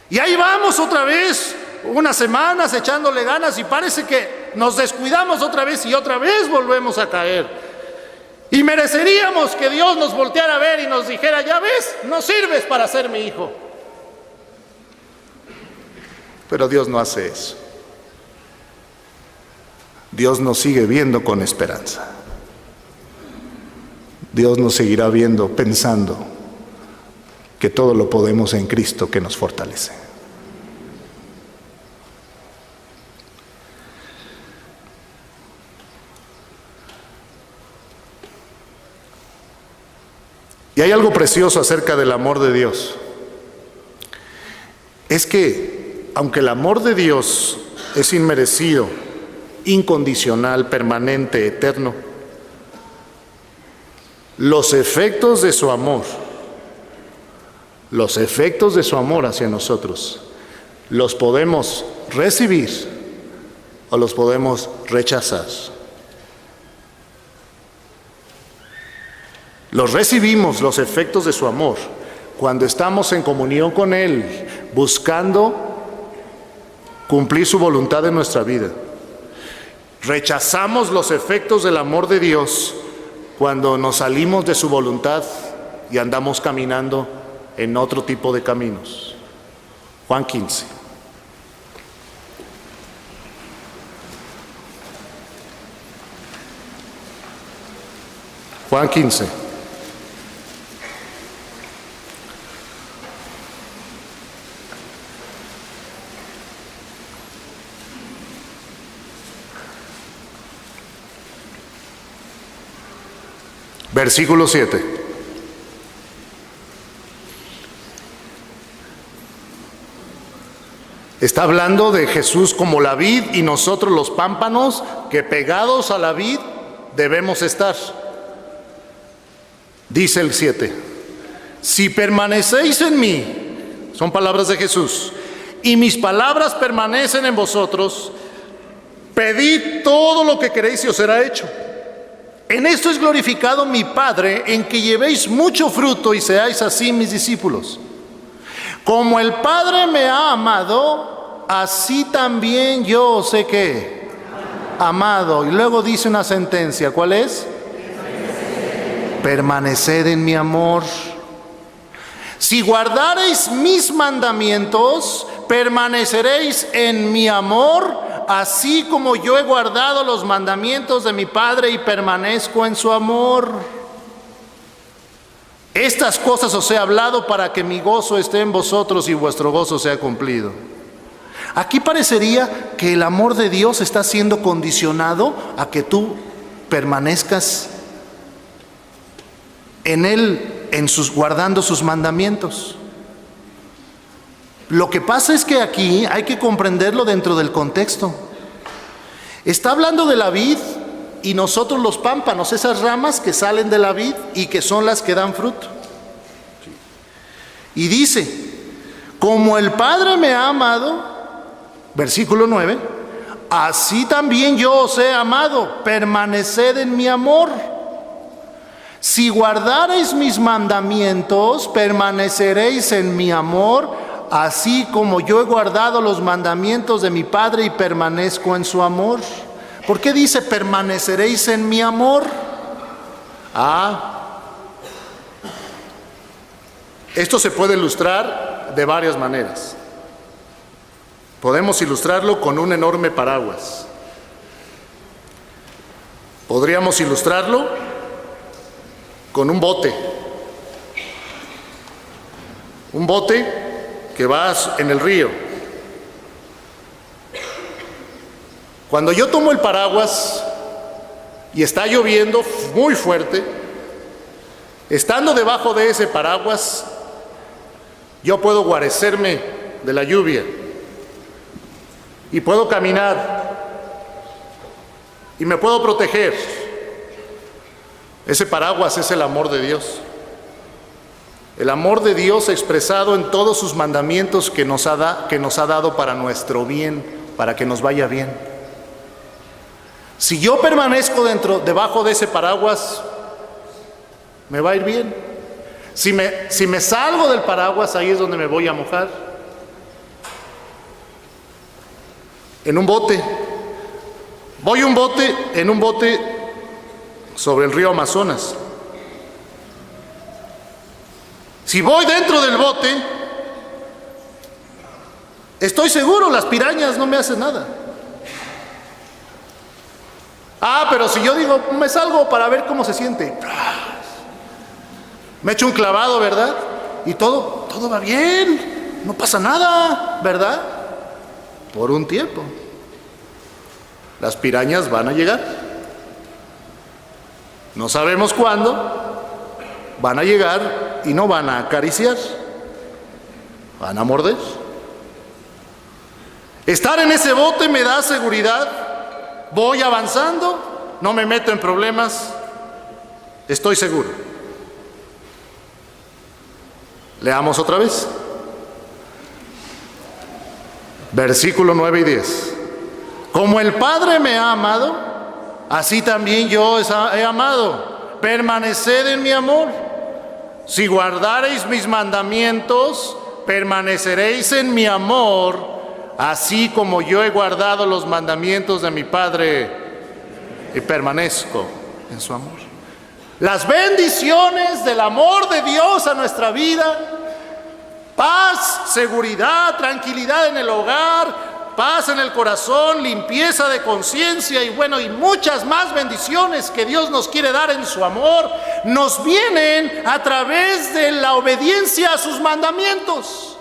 Y ahí vamos otra vez, unas semanas echándole ganas y parece que nos descuidamos otra vez y otra vez volvemos a caer. Y mereceríamos que Dios nos volteara a ver y nos dijera, ya ves, no sirves para ser mi hijo. Pero Dios no hace eso. Dios nos sigue viendo con esperanza. Dios nos seguirá viendo pensando que todo lo podemos en Cristo que nos fortalece. Y hay algo precioso acerca del amor de Dios. Es que, aunque el amor de Dios es inmerecido, incondicional, permanente, eterno, los efectos de su amor, los efectos de su amor hacia nosotros, los podemos recibir o los podemos rechazar. Los recibimos, los efectos de su amor, cuando estamos en comunión con Él, buscando cumplir su voluntad en nuestra vida. Rechazamos los efectos del amor de Dios cuando nos salimos de su voluntad y andamos caminando en otro tipo de caminos. Juan 15. Juan 15. Versículo 7. Está hablando de Jesús como la vid y nosotros los pámpanos que pegados a la vid debemos estar. Dice el 7. Si permanecéis en mí, son palabras de Jesús, y mis palabras permanecen en vosotros, pedid todo lo que queréis y os será hecho. En esto es glorificado mi Padre, en que llevéis mucho fruto y seáis así mis discípulos. Como el Padre me ha amado, así también yo os he ¿qué? Amado. Y luego dice una sentencia, ¿cuál es? Permaneced en mi amor. Si guardareis mis mandamientos, permaneceréis en mi amor, así como yo he guardado los mandamientos de mi Padre y permanezco en su amor. Estas cosas os he hablado para que mi gozo esté en vosotros y vuestro gozo sea cumplido. Aquí parecería que el amor de Dios está siendo condicionado a que tú permanezcas en Él, guardando sus mandamientos. Lo que pasa es que aquí hay que comprenderlo dentro del contexto. Está hablando de la vid y nosotros los pámpanos, esas ramas que salen de la vid y que son las que dan fruto. Y dice, como el Padre me ha amado, versículo 9, así también yo os he amado, permaneced en mi amor. Si guardareis mis mandamientos, permaneceréis en mi amor, así como yo he guardado los mandamientos de mi Padre y permanezco en su amor. ¿Por qué dice permaneceréis en mi amor? Esto se puede ilustrar de varias maneras. Podemos ilustrarlo con un enorme paraguas. Podríamos ilustrarlo con un bote. Un bote que vas en el río. Cuando yo tomo el paraguas y está lloviendo muy fuerte, estando debajo de ese paraguas, yo puedo guarecerme de la lluvia y puedo caminar y me puedo proteger. Ese paraguas es el amor de Dios. El amor de Dios expresado en todos sus mandamientos que nos ha dado para nuestro bien, para que nos vaya bien. Si yo permanezco debajo de ese paraguas, me va a ir bien. Si me salgo del paraguas, ahí es donde me voy a mojar. En un bote. Voy en un bote sobre el río Amazonas. Si voy dentro del bote, estoy seguro, las pirañas no me hacen nada. Pero si yo digo, me salgo para ver cómo se siente, me echo un clavado, ¿verdad? Y todo va bien, no pasa nada, ¿verdad? Por un tiempo. Las pirañas van a llegar. No sabemos cuándo. Van a llegar y no van a acariciar, van a morder. Estar en ese bote me da seguridad, voy avanzando, no me meto en problemas, estoy seguro. Leamos otra vez. Versículo 9 y 10. Como el Padre me ha amado, así también yo he amado. Permaneced en mi amor. Si guardareis mis mandamientos, permaneceréis en mi amor, así como yo he guardado los mandamientos de mi Padre y permanezco en su amor. Las bendiciones del amor de Dios a nuestra vida: paz, seguridad, tranquilidad en el hogar, paz en el corazón, limpieza de conciencia y muchas más bendiciones que Dios nos quiere dar en su amor, nos vienen a través de la obediencia a sus mandamientos.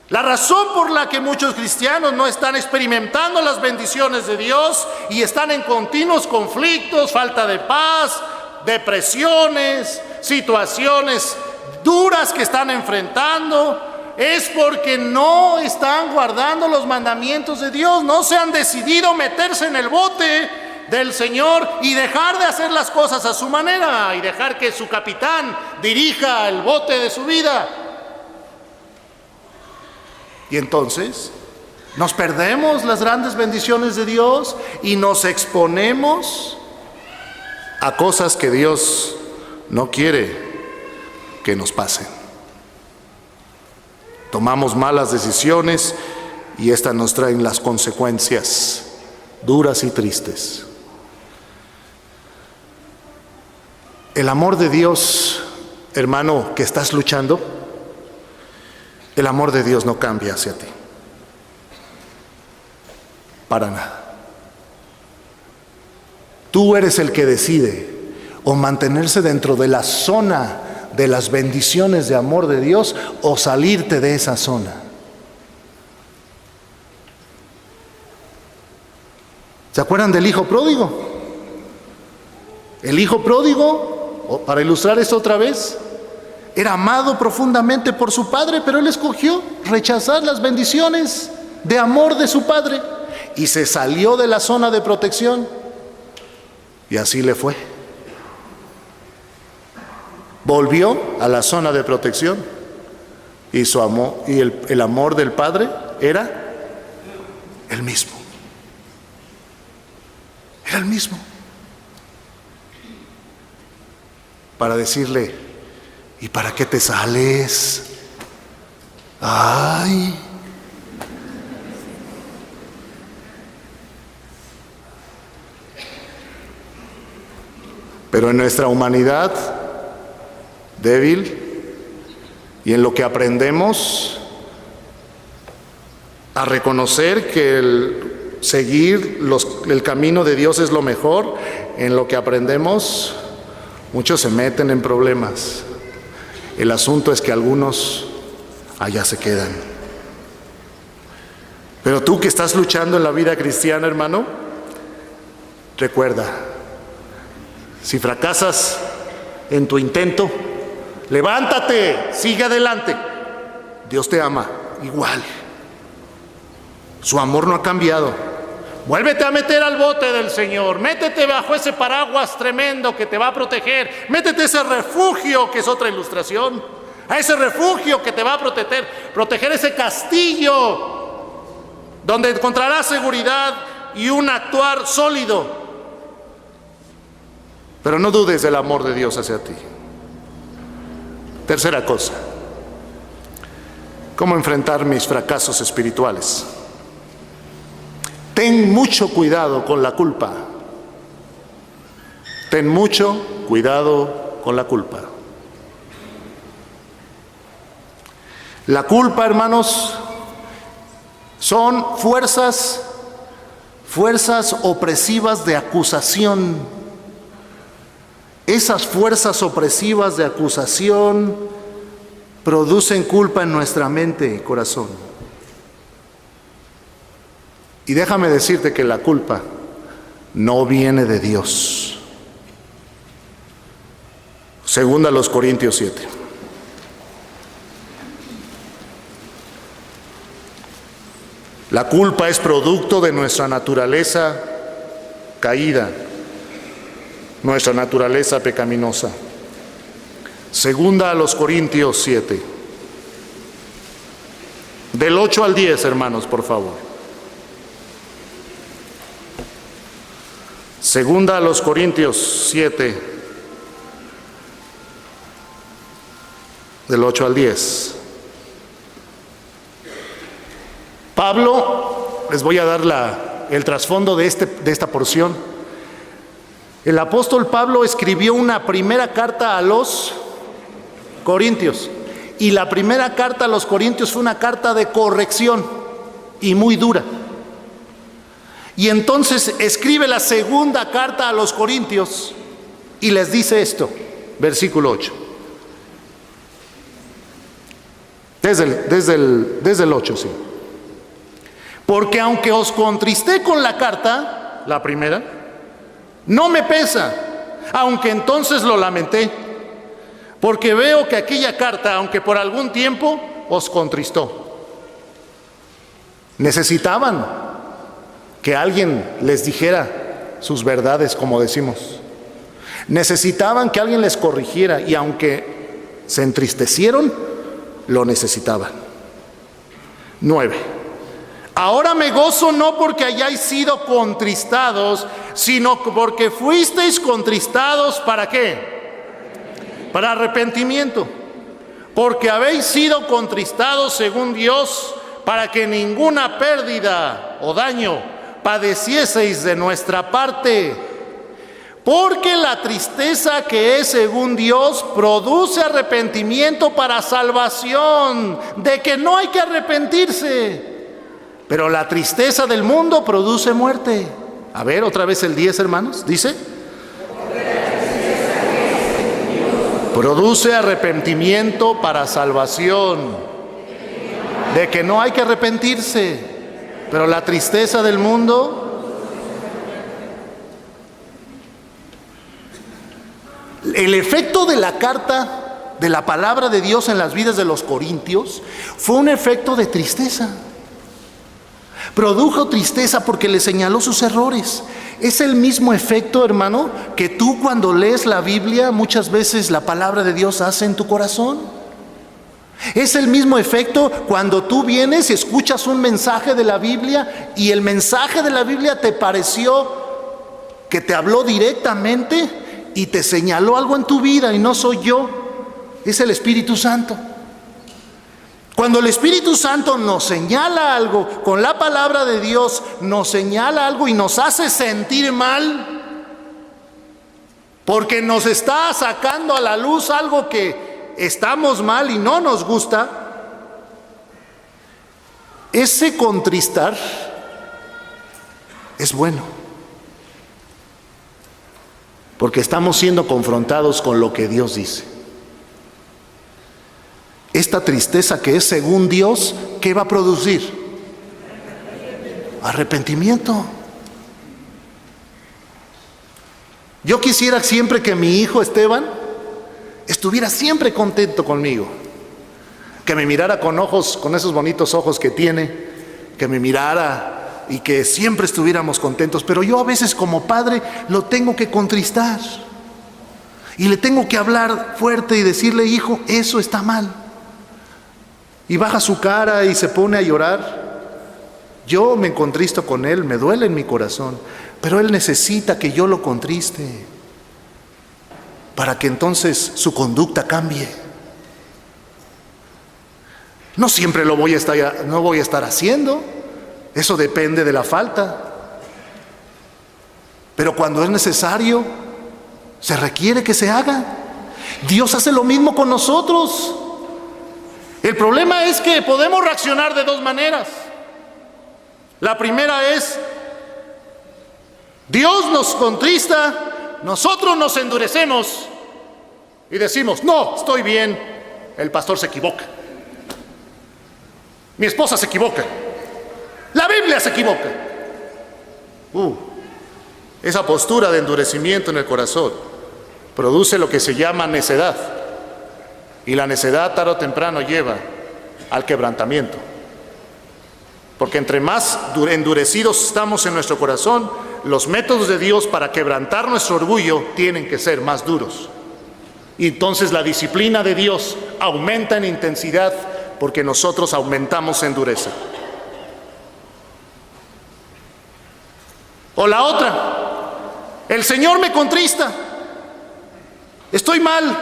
La razón por la que muchos cristianos no están experimentando las bendiciones de Dios y están en continuos conflictos, falta de paz, depresiones, situaciones duras que están enfrentando, es porque no están guardando los mandamientos de Dios, no se han decidido meterse en el bote del Señor y dejar de hacer las cosas a su manera y dejar que su capitán dirija el bote de su vida. Y entonces nos perdemos las grandes bendiciones de Dios y nos exponemos a cosas que Dios no quiere que nos pasen. Tomamos malas decisiones y estas nos traen las consecuencias duras y tristes. El amor de Dios, hermano, que estás luchando, el amor de Dios no cambia hacia ti. Para nada. Tú eres el que decide o mantenerse dentro de la zona de las bendiciones de amor de Dios o salirte de esa zona. ¿Se acuerdan del hijo pródigo? El hijo pródigo, para ilustrar esto otra vez, era amado profundamente por su padre, pero él escogió rechazar las bendiciones de amor de su padre y se salió de la zona de protección. Y así le fue. Volvió a la zona de protección y su amor y el amor del Padre era el mismo. Era el mismo. Para decirle: ¿y para qué te sales? Ay. Pero en nuestra humanidad débil y en lo que aprendemos a reconocer que el seguir el camino de Dios es lo mejor, en lo que aprendemos, muchos se meten en problemas. El asunto es que algunos allá se quedan. Pero tú que estás luchando en la vida cristiana, hermano, recuerda: si fracasas en tu intento, levántate, sigue adelante. Dios te ama igual. Su amor no ha cambiado. Vuélvete a meter al bote del Señor. Métete bajo ese paraguas tremendo que te va a proteger. Métete a ese refugio, que es otra ilustración. A ese refugio que te va a proteger ese castillo donde encontrarás seguridad y un actuar sólido. Pero no dudes del amor de Dios hacia ti. Tercera cosa: ¿cómo enfrentar mis fracasos espirituales? Ten mucho cuidado con la culpa. Ten mucho cuidado con la culpa. La culpa, hermanos, son fuerzas opresivas de acusación. Esas fuerzas opresivas de acusación producen culpa en nuestra mente y corazón. Y déjame decirte que la culpa no viene de Dios. Segunda a los Corintios 7. La culpa es producto de nuestra naturaleza caída, nuestra naturaleza pecaminosa. Segunda a los Corintios 7. Del 8 al 10, hermanos, por favor. Segunda a los Corintios 7, del 8 al 10. Pablo, les voy a dar el trasfondo de esta porción. El apóstol Pablo escribió una primera carta a los Corintios, y la primera carta a los Corintios fue una carta de corrección y muy dura. Y entonces escribe la segunda carta a los Corintios y les dice esto, versículo 8. Desde el 8, sí. Porque aunque os contristé con la carta, la primera, no me pesa, aunque entonces lo lamenté, porque veo que aquella carta, aunque por algún tiempo, os contristó. Necesitaban que alguien les dijera sus verdades, como decimos. Necesitaban que alguien les corrigiera, y aunque se entristecieron, lo necesitaban. 9. Ahora me gozo no porque hayáis sido contristados, sino porque fuisteis contristados, ¿para qué? Para arrepentimiento. Porque habéis sido contristados según Dios, para que ninguna pérdida o daño padecieseis de nuestra parte. Porque la tristeza que es según Dios produce arrepentimiento para salvación, de que no hay que arrepentirse. Pero la tristeza del mundo produce muerte. A ver, otra vez el 10, hermanos. Dice: produce arrepentimiento para salvación, de que no hay que arrepentirse. Pero la tristeza del mundo. El efecto de la carta, de la palabra de Dios en las vidas de los corintios, fue un efecto de tristeza. Produjo tristeza porque le señaló sus errores. Es el mismo efecto, hermano, que tú cuando lees la Biblia, muchas veces la palabra de Dios hace en tu corazón. Es el mismo efecto cuando tú vienes y escuchas un mensaje de la Biblia y el mensaje de la Biblia te pareció que te habló directamente y te señaló algo en tu vida, y no soy yo, es el Espíritu Santo. Cuando el Espíritu Santo nos señala algo con la palabra de Dios, nos señala algo y nos hace sentir mal, porque nos está sacando a la luz algo que estamos mal y no nos gusta, ese contristar es bueno, porque estamos siendo confrontados con lo que Dios dice. Esta tristeza que es según Dios, ¿qué va a producir? Arrepentimiento. Yo quisiera siempre que mi hijo Esteban estuviera siempre contento conmigo, que me mirara con ojos, con esos bonitos ojos que tiene, que me mirara y que siempre estuviéramos contentos. Pero yo a veces como padre lo tengo que contristar y le tengo que hablar fuerte y decirle: hijo, eso está mal. Y baja su cara y se pone a llorar. Yo me contristo con él, me duele en mi corazón, pero él necesita que yo lo contriste para que entonces su conducta cambie. No siempre no voy a estar haciendo, eso depende de la falta. Pero cuando es necesario, se requiere que se haga. Dios hace lo mismo con nosotros. El problema es que podemos reaccionar de dos maneras. La primera es: Dios nos contrista, nosotros nos endurecemos y decimos: no, estoy bien, el pastor se equivoca, mi esposa se equivoca, la Biblia se equivoca. Esa postura de endurecimiento en el corazón produce lo que se llama necedad. Y la necedad tarde o temprano lleva al quebrantamiento. Porque entre más endurecidos estamos en nuestro corazón, los métodos de Dios para quebrantar nuestro orgullo tienen que ser más duros. Y entonces la disciplina de Dios aumenta en intensidad porque nosotros aumentamos en dureza. O la otra, el Señor me contrista, estoy mal,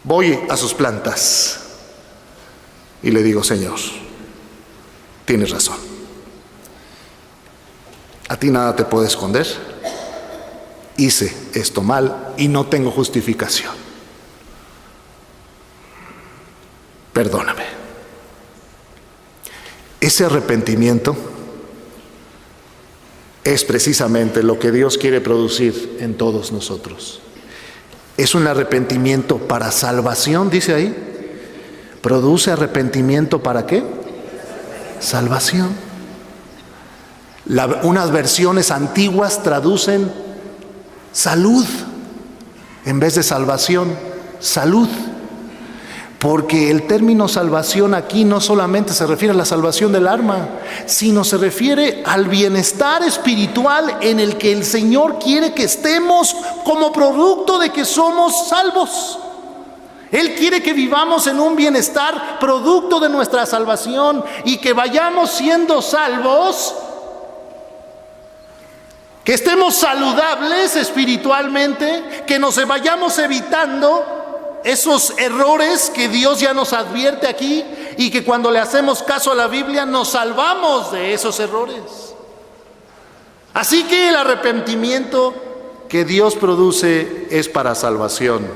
voy a sus plantas y le digo: Señor, tienes razón, a ti nada te puedo esconder, hice esto mal y no tengo justificación, perdóname. Ese arrepentimiento es precisamente lo que Dios quiere producir en todos nosotros. Es un arrepentimiento para salvación, dice ahí. ¿Produce arrepentimiento para qué? Salvación. Unas versiones antiguas traducen salud en vez de salvación, salud. Porque el término salvación aquí no solamente se refiere a la salvación del alma, sino se refiere al bienestar espiritual en el que el Señor quiere que estemos como producto de que somos salvos. Él quiere que vivamos en un bienestar producto de nuestra salvación y que vayamos siendo salvos, que estemos saludables espiritualmente, que nos vayamos evitando esos errores que Dios ya nos advierte aquí y que cuando le hacemos caso a la Biblia nos salvamos de esos errores. Así que el arrepentimiento que Dios produce es para salvación.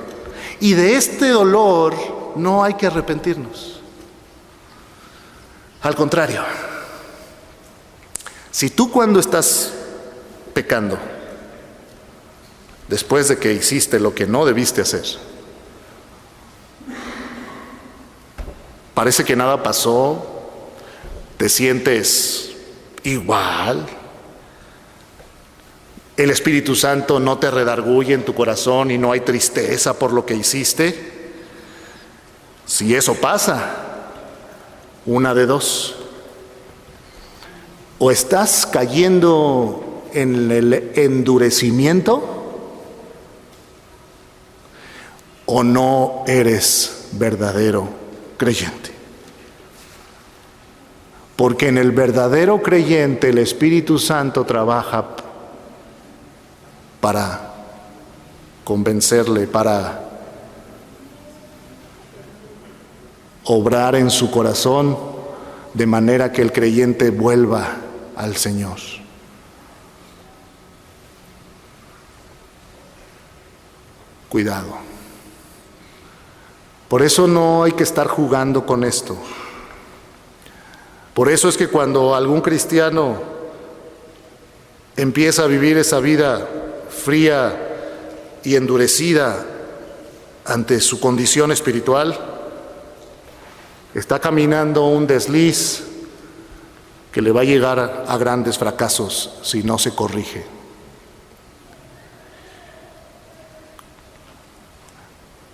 Y de este dolor no hay que arrepentirnos. Al contrario, si tú cuando estás pecando, después de que hiciste lo que no debiste hacer, parece que nada pasó, te sientes igual, el Espíritu Santo no te redarguye en tu corazón y no hay tristeza por lo que hiciste. Si eso pasa, una de dos: o estás cayendo en el endurecimiento, o no eres verdadero creyente. Porque en el verdadero creyente el Espíritu Santo trabaja para convencerle, para obrar en su corazón de manera que el creyente vuelva al Señor. Cuidado. Por eso no hay que estar jugando con esto. Por eso es que cuando algún cristiano empieza a vivir esa vida fría y endurecida ante su condición espiritual, está caminando un desliz que le va a llegar a grandes fracasos si no se corrige.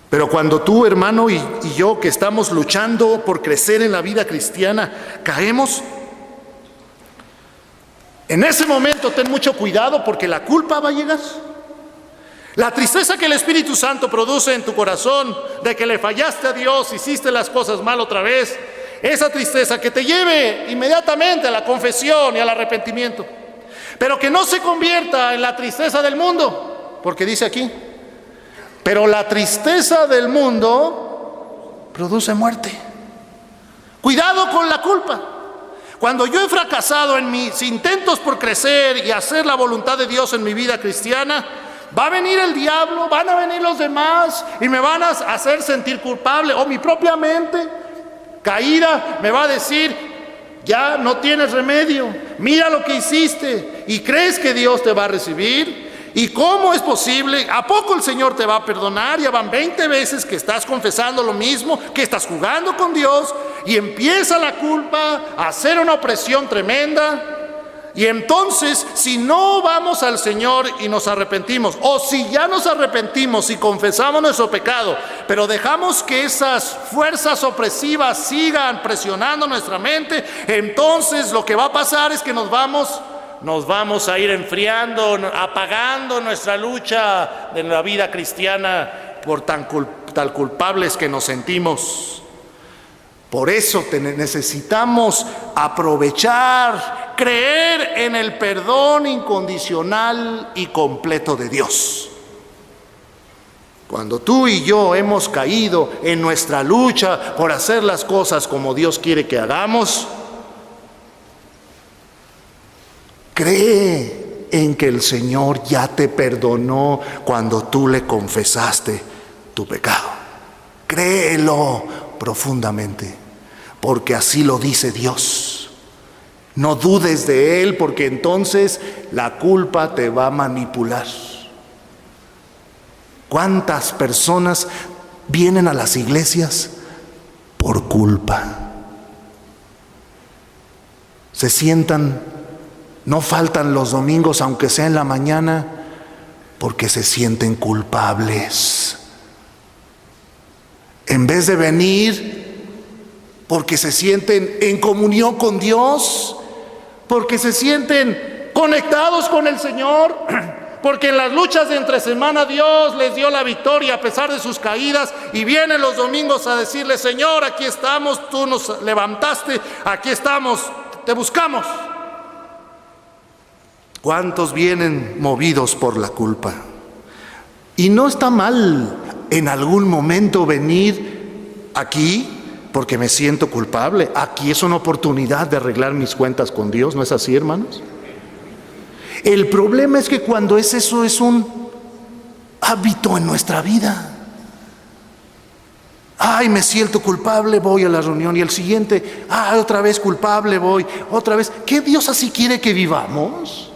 Pero cuando tú, hermano, y yo, que estamos luchando por crecer en la vida cristiana, caemos, en ese momento ten mucho cuidado, porque la culpa va a llegar. La tristeza que el Espíritu Santo produce en tu corazón de que le fallaste a Dios, hiciste las cosas mal otra vez, esa tristeza que te lleve inmediatamente a la confesión y al arrepentimiento, pero que no se convierta en la tristeza del mundo, porque dice aquí: pero la tristeza del mundo produce muerte. Cuidado con la culpa. Cuando yo he fracasado en mis intentos por crecer y hacer la voluntad de Dios en mi vida cristiana, va a venir el diablo, van a venir los demás y me van a hacer sentir culpable, o mi propia mente caída me va a decir: ya no tienes remedio, mira lo que hiciste, y crees que Dios te va a recibir. ¿Y cómo es posible? ¿A poco el Señor te va a perdonar? Ya van 20 veces que estás confesando lo mismo, que estás jugando con Dios, y empieza la culpa a hacer una opresión tremenda. Y entonces, si no vamos al Señor y nos arrepentimos, o si ya nos arrepentimos y confesamos nuestro pecado, pero dejamos que esas fuerzas opresivas sigan presionando nuestra mente, entonces lo que va a pasar es que nos vamos a ir enfriando, apagando nuestra lucha de la vida cristiana por tan culpables que nos sentimos. Por eso necesitamos aprovechar, creer en el perdón incondicional y completo de Dios. Cuando tú y yo hemos caído en nuestra lucha por hacer las cosas como Dios quiere que hagamos, cree en que el Señor ya te perdonó cuando tú le confesaste tu pecado. Créelo profundamente, porque así lo dice Dios. No dudes de Él, porque entonces la culpa te va a manipular. ¿Cuántas personas vienen a las iglesias por culpa? Se sientan, no faltan los domingos, aunque sea en la mañana, porque se sienten culpables. En vez de venir porque se sienten en comunión con Dios, porque se sienten conectados con el Señor, porque en las luchas de entre semana Dios les dio la victoria a pesar de sus caídas, y vienen los domingos a decirle: Señor, aquí estamos, tú nos levantaste, aquí estamos, te buscamos. ¿Cuántos vienen movidos por la culpa? Y no está mal en algún momento venir aquí porque me siento culpable. Aquí es una oportunidad de arreglar mis cuentas con Dios, ¿no es así, hermanos? El problema es que cuando eso es un hábito en nuestra vida. Ay, me siento culpable, voy a la reunión, y el siguiente, otra vez culpable, voy, otra vez. ¿Qué Dios así quiere que vivamos?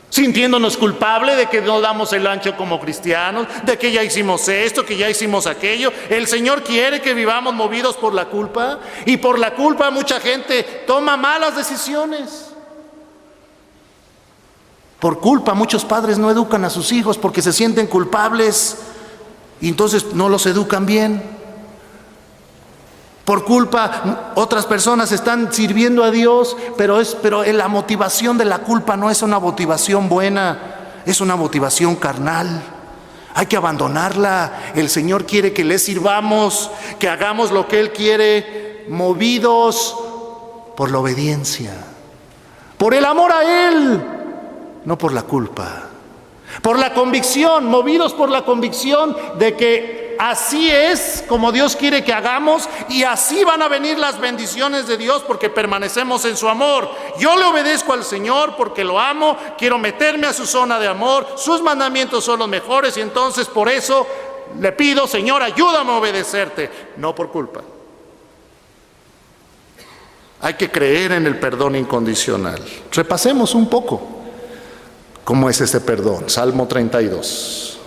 Sintiéndonos culpables de que no damos el ancho como cristianos, de que ya hicimos esto, que ya hicimos aquello. El Señor quiere que vivamos movidos por la culpa, y por la culpa mucha gente toma malas decisiones. Por culpa muchos padres no educan a sus hijos porque se sienten culpables y entonces no los educan bien. Por culpa otras personas están sirviendo a Dios, pero la motivación de la culpa no es una motivación buena, es una motivación carnal. Hay que abandonarla. El Señor quiere que le sirvamos, que hagamos lo que Él quiere, movidos por la obediencia, por el amor a Él, no por la culpa, por la convicción, movidos por la convicción de que así es como Dios quiere que hagamos, y así van a venir las bendiciones de Dios porque permanecemos en su amor. Yo le obedezco al Señor porque lo amo, quiero meterme a su zona de amor, sus mandamientos son los mejores, y entonces por eso le pido: Señor, ayúdame a obedecerte, no por culpa. Hay que creer en el perdón incondicional. Repasemos un poco cómo es este perdón. Salmo 32.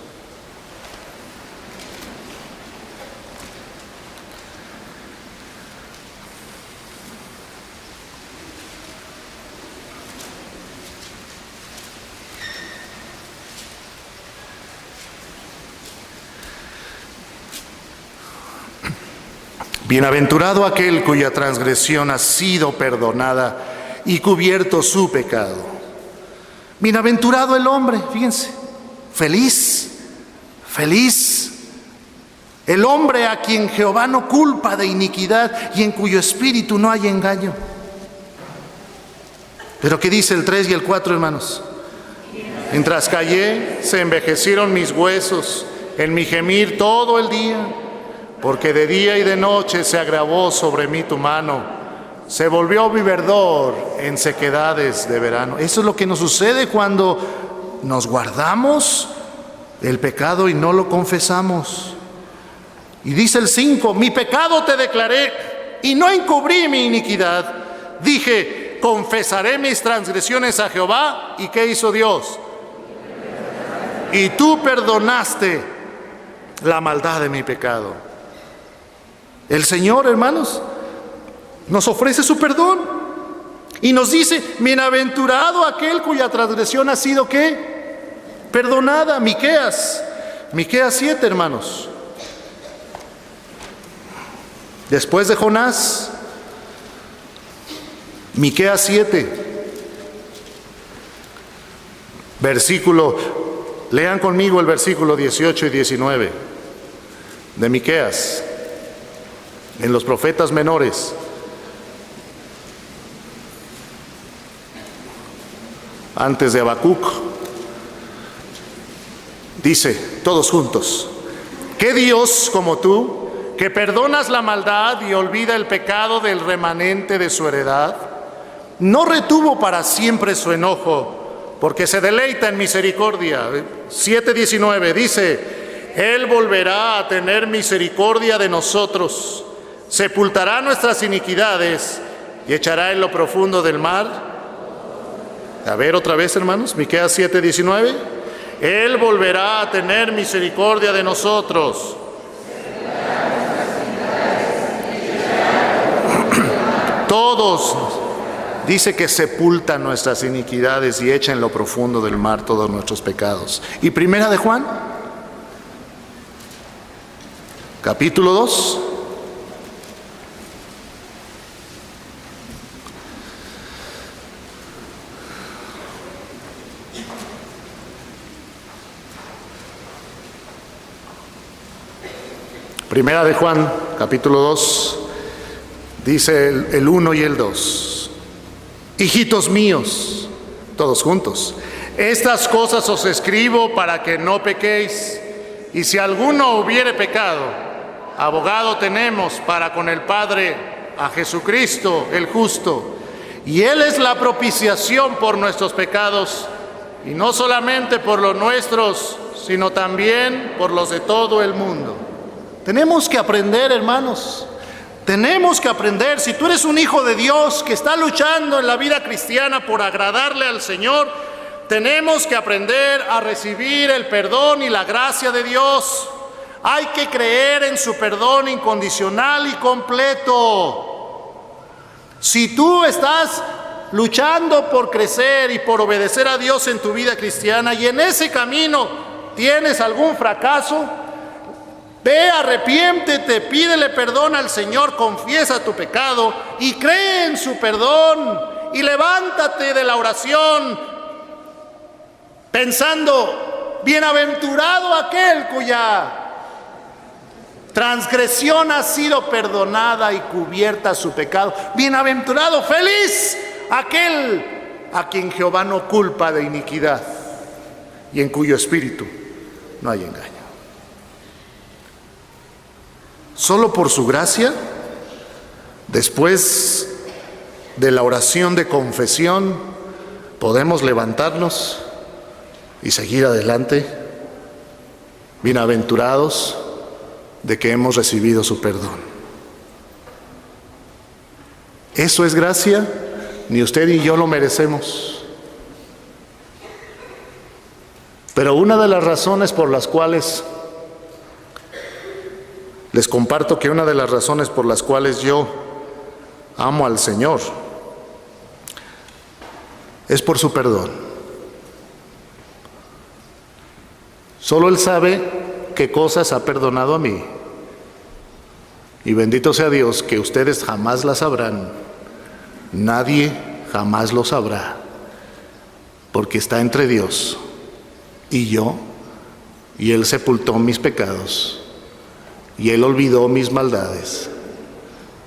Bienaventurado aquel cuya transgresión ha sido perdonada y cubierto su pecado. Bienaventurado el hombre, fíjense, feliz el hombre a quien Jehová no culpa de iniquidad y en cuyo espíritu no hay engaño. Pero ¿qué dice el 3 y el 4, hermanos? Mientras callé, se envejecieron mis huesos en mi gemir todo el día, porque de día y de noche se agravó sobre mí tu mano, se volvió mi verdor en sequedades de verano. Eso es lo que nos sucede cuando nos guardamos el pecado y no lo confesamos. Y dice el 5, mi pecado te declaré y no encubrí mi iniquidad. Dije, confesaré mis transgresiones a Jehová. ¿Y qué hizo Dios? Y tú perdonaste la maldad de mi pecado. El Señor, hermanos, nos ofrece su perdón y nos dice: bienaventurado aquel cuya transgresión ha sido ¿qué? Perdonada. Miqueas 7, hermanos. Después de Jonás, Miqueas 7, lean conmigo el versículo 18 y 19. de Miqueas, en los profetas menores, antes de Habacuc, dice, todos juntos: ¿qué Dios como tú, que perdonas la maldad y olvida el pecado del remanente de su heredad? No retuvo para siempre su enojo, porque se deleita en misericordia. 7:19 dice: Él volverá a tener misericordia de nosotros, sepultará nuestras iniquidades y echará en lo profundo del mar. A ver otra vez, hermanos, Miqueas 7:19. Él volverá a tener misericordia de nosotros. Todos, dice que sepulta nuestras iniquidades y echa en lo profundo del mar todos nuestros pecados. Y Primera de Juan, capítulo 2. Primera de Juan, capítulo 2, dice el 1 y el 2. Hijitos míos, todos juntos, estas cosas os escribo para que no pequéis. Y si alguno hubiere pecado, abogado tenemos para con el Padre, a Jesucristo el justo. Y Él es la propiciación por nuestros pecados, y no solamente por los nuestros, sino también por los de todo el mundo. Tenemos que aprender, hermanos. Tenemos que aprender. Si tú eres un hijo de Dios que está luchando en la vida cristiana por agradarle al Señor, tenemos que aprender a recibir el perdón y la gracia de Dios. Hay que creer en su perdón incondicional y completo. Si tú estás luchando por crecer y por obedecer a Dios en tu vida cristiana y en ese camino tienes algún fracaso, ve, arrepiéntete, pídele perdón al Señor, confiesa tu pecado y cree en su perdón y levántate de la oración pensando: bienaventurado aquel cuya transgresión ha sido perdonada y cubierta su pecado. Bienaventurado, feliz aquel a quien Jehová no culpa de iniquidad y en cuyo espíritu no hay engaño. Solo por su gracia, después de la oración de confesión, podemos levantarnos y seguir adelante, bienaventurados de que hemos recibido su perdón. Eso es gracia, ni usted ni yo lo merecemos. Pero una de las razones por las cuales les comparto que una de las razones por las cuales yo amo al Señor es por su perdón. Solo Él sabe qué cosas ha perdonado a mí. Y bendito sea Dios que ustedes jamás las sabrán. Nadie jamás lo sabrá. Porque está entre Dios y yo, y Él sepultó mis pecados. Y Él olvidó mis maldades.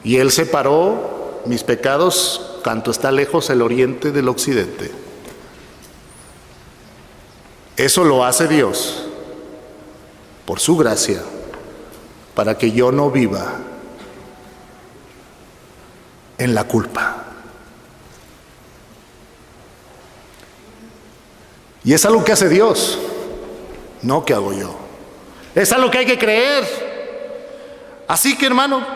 Y Él separó mis pecados cuanto está lejos el oriente del occidente. Eso lo hace Dios por su gracia, para que yo no viva en la culpa. Y es algo que hace Dios, no que hago yo. Es algo que hay que creer. Así que, hermano,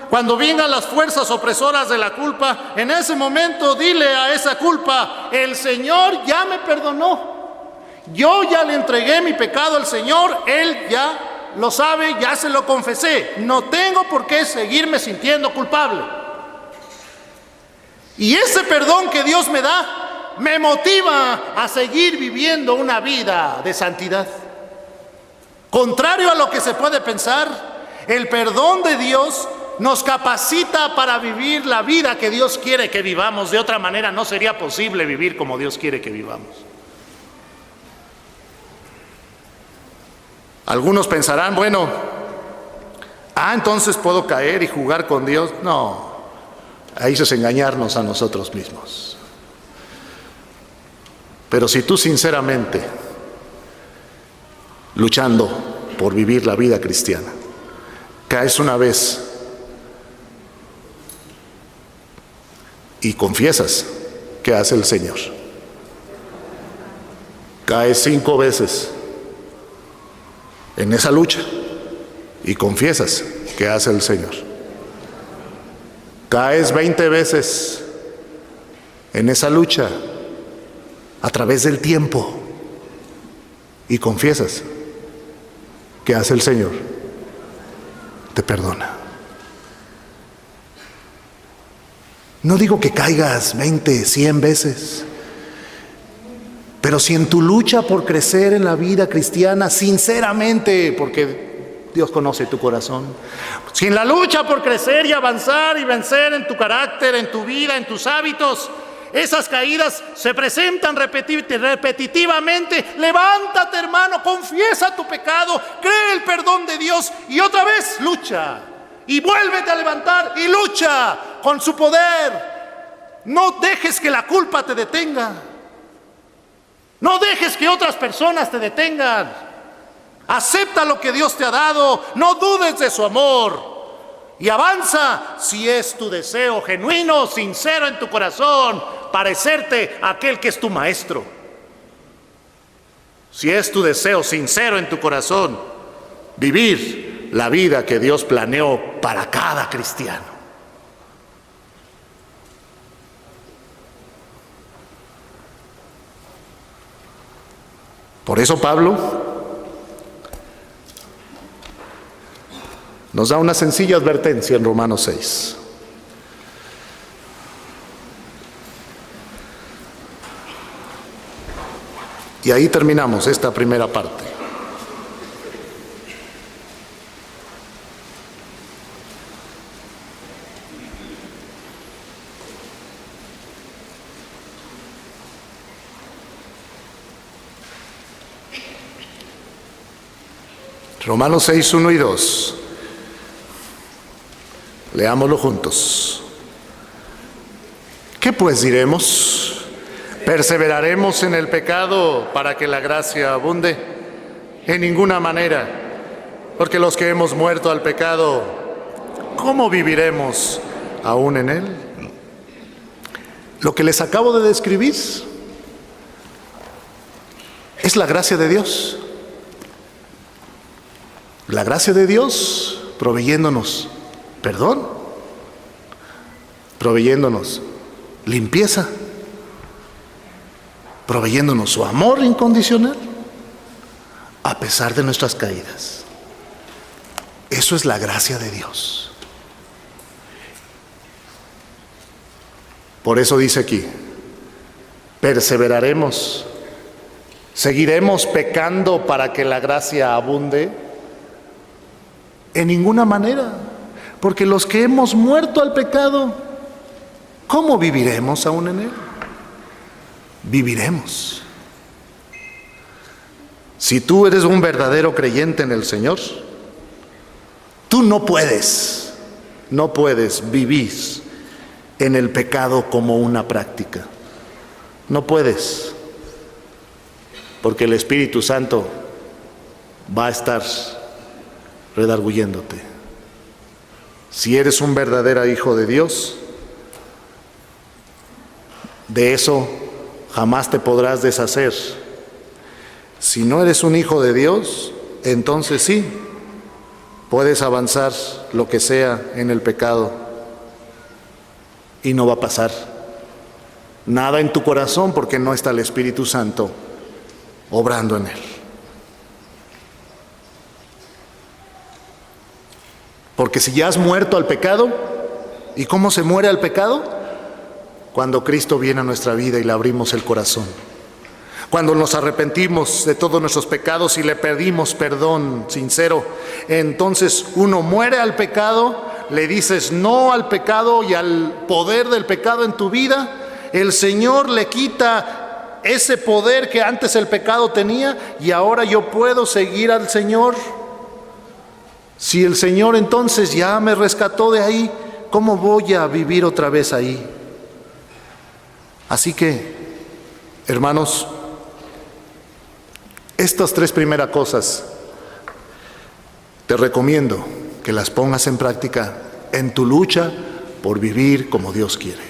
cuando vengan las fuerzas opresoras de la culpa, en ese momento dile a esa culpa: el Señor ya me perdonó. Yo ya le entregué mi pecado al Señor, Él ya lo sabe, ya se lo confesé. No tengo por qué seguirme sintiendo culpable. Y ese perdón que Dios me da me motiva a seguir viviendo una vida de santidad. Contrario a lo que se puede pensar, el perdón de Dios nos capacita para vivir la vida que Dios quiere que vivamos. De otra manera no sería posible vivir como Dios quiere que vivamos. Algunos pensarán: bueno, Entonces puedo caer y jugar con Dios. No, ahí es engañarnos a nosotros mismos. Pero si tú sinceramente, luchando por vivir la vida cristiana, caes una vez y confiesas, ¿qué hace el Señor? Caes 5 veces en esa lucha y confiesas, ¿qué hace el Señor? Caes 20 veces en esa lucha a través del tiempo y confiesas, ¿qué hace el Señor? Te perdona. No digo que caigas 20, 100 veces, pero si en tu lucha por crecer en la vida cristiana, sinceramente, porque Dios conoce tu corazón, si en la lucha por crecer y avanzar y vencer en tu carácter, en tu vida, en tus hábitos, esas caídas se presentan repetitivamente, levántate, hermano, confiesa tu pecado, cree el perdón de Dios y otra vez lucha. Y vuélvete a levantar y lucha con su poder. No dejes que la culpa te detenga. No dejes que otras personas te detengan. Acepta lo que Dios te ha dado. No dudes de su amor. Y avanza si es tu deseo genuino, sincero en tu corazón, parecerte a aquel que es tu maestro. Si es tu deseo sincero en tu corazón, vivir la vida que Dios planeó para cada cristiano. Por eso Pablo nos da una sencilla advertencia en Romanos 6. Y ahí terminamos esta primera parte. Romanos 6, 1 y 2. Leámoslo juntos. ¿Qué pues diremos? ¿Perseveraremos en el pecado para que la gracia abunde? En ninguna manera, porque los que hemos muerto al pecado, ¿cómo viviremos aún en él? Lo que les acabo de describir es la gracia de Dios. La gracia de Dios proveyéndonos perdón, proveyéndonos limpieza, proveyéndonos su amor incondicional a pesar de nuestras caídas. Eso es la gracia de Dios. Por eso dice aquí, perseveraremos, seguiremos pecando para que la gracia abunde. En ninguna manera, porque los que hemos muerto al pecado, ¿cómo viviremos aún en él? Viviremos. Si tú eres un verdadero creyente en el Señor, tú no puedes vivir en el pecado como una práctica. No puedes, porque el Espíritu Santo va a estar redarguyéndote. Si eres un verdadero hijo de Dios, de eso jamás te podrás deshacer. Si no eres un hijo de Dios, entonces sí, puedes avanzar lo que sea en el pecado y no va a pasar nada en tu corazón porque no está el Espíritu Santo obrando en él. Porque si ya has muerto al pecado, ¿y cómo se muere al pecado? Cuando Cristo viene a nuestra vida y le abrimos el corazón. Cuando nos arrepentimos de todos nuestros pecados y le pedimos perdón sincero, entonces uno muere al pecado, le dices no al pecado y al poder del pecado en tu vida, el Señor le quita ese poder que antes el pecado tenía y ahora yo puedo seguir al Señor Si el Señor entonces ya me rescató de ahí, ¿cómo voy a vivir otra vez ahí? Así que, hermanos, estas tres primeras cosas te recomiendo que las pongas en práctica en tu lucha por vivir como Dios quiere.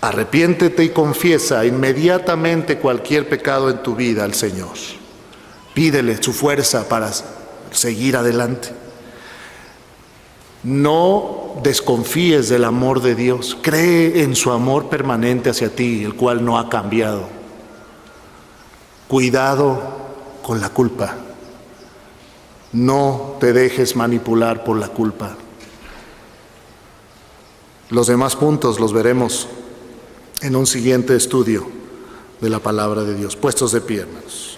Arrepiéntete y confiesa inmediatamente cualquier pecado en tu vida al Señor. Pídele su fuerza para seguir adelante. No desconfíes del amor de Dios. Cree en su amor permanente hacia ti, el cual no ha cambiado. Cuidado con la culpa. No te dejes manipular por la culpa. Los demás puntos los veremos en un siguiente estudio de la palabra de Dios. Puestos de pie, hermanos.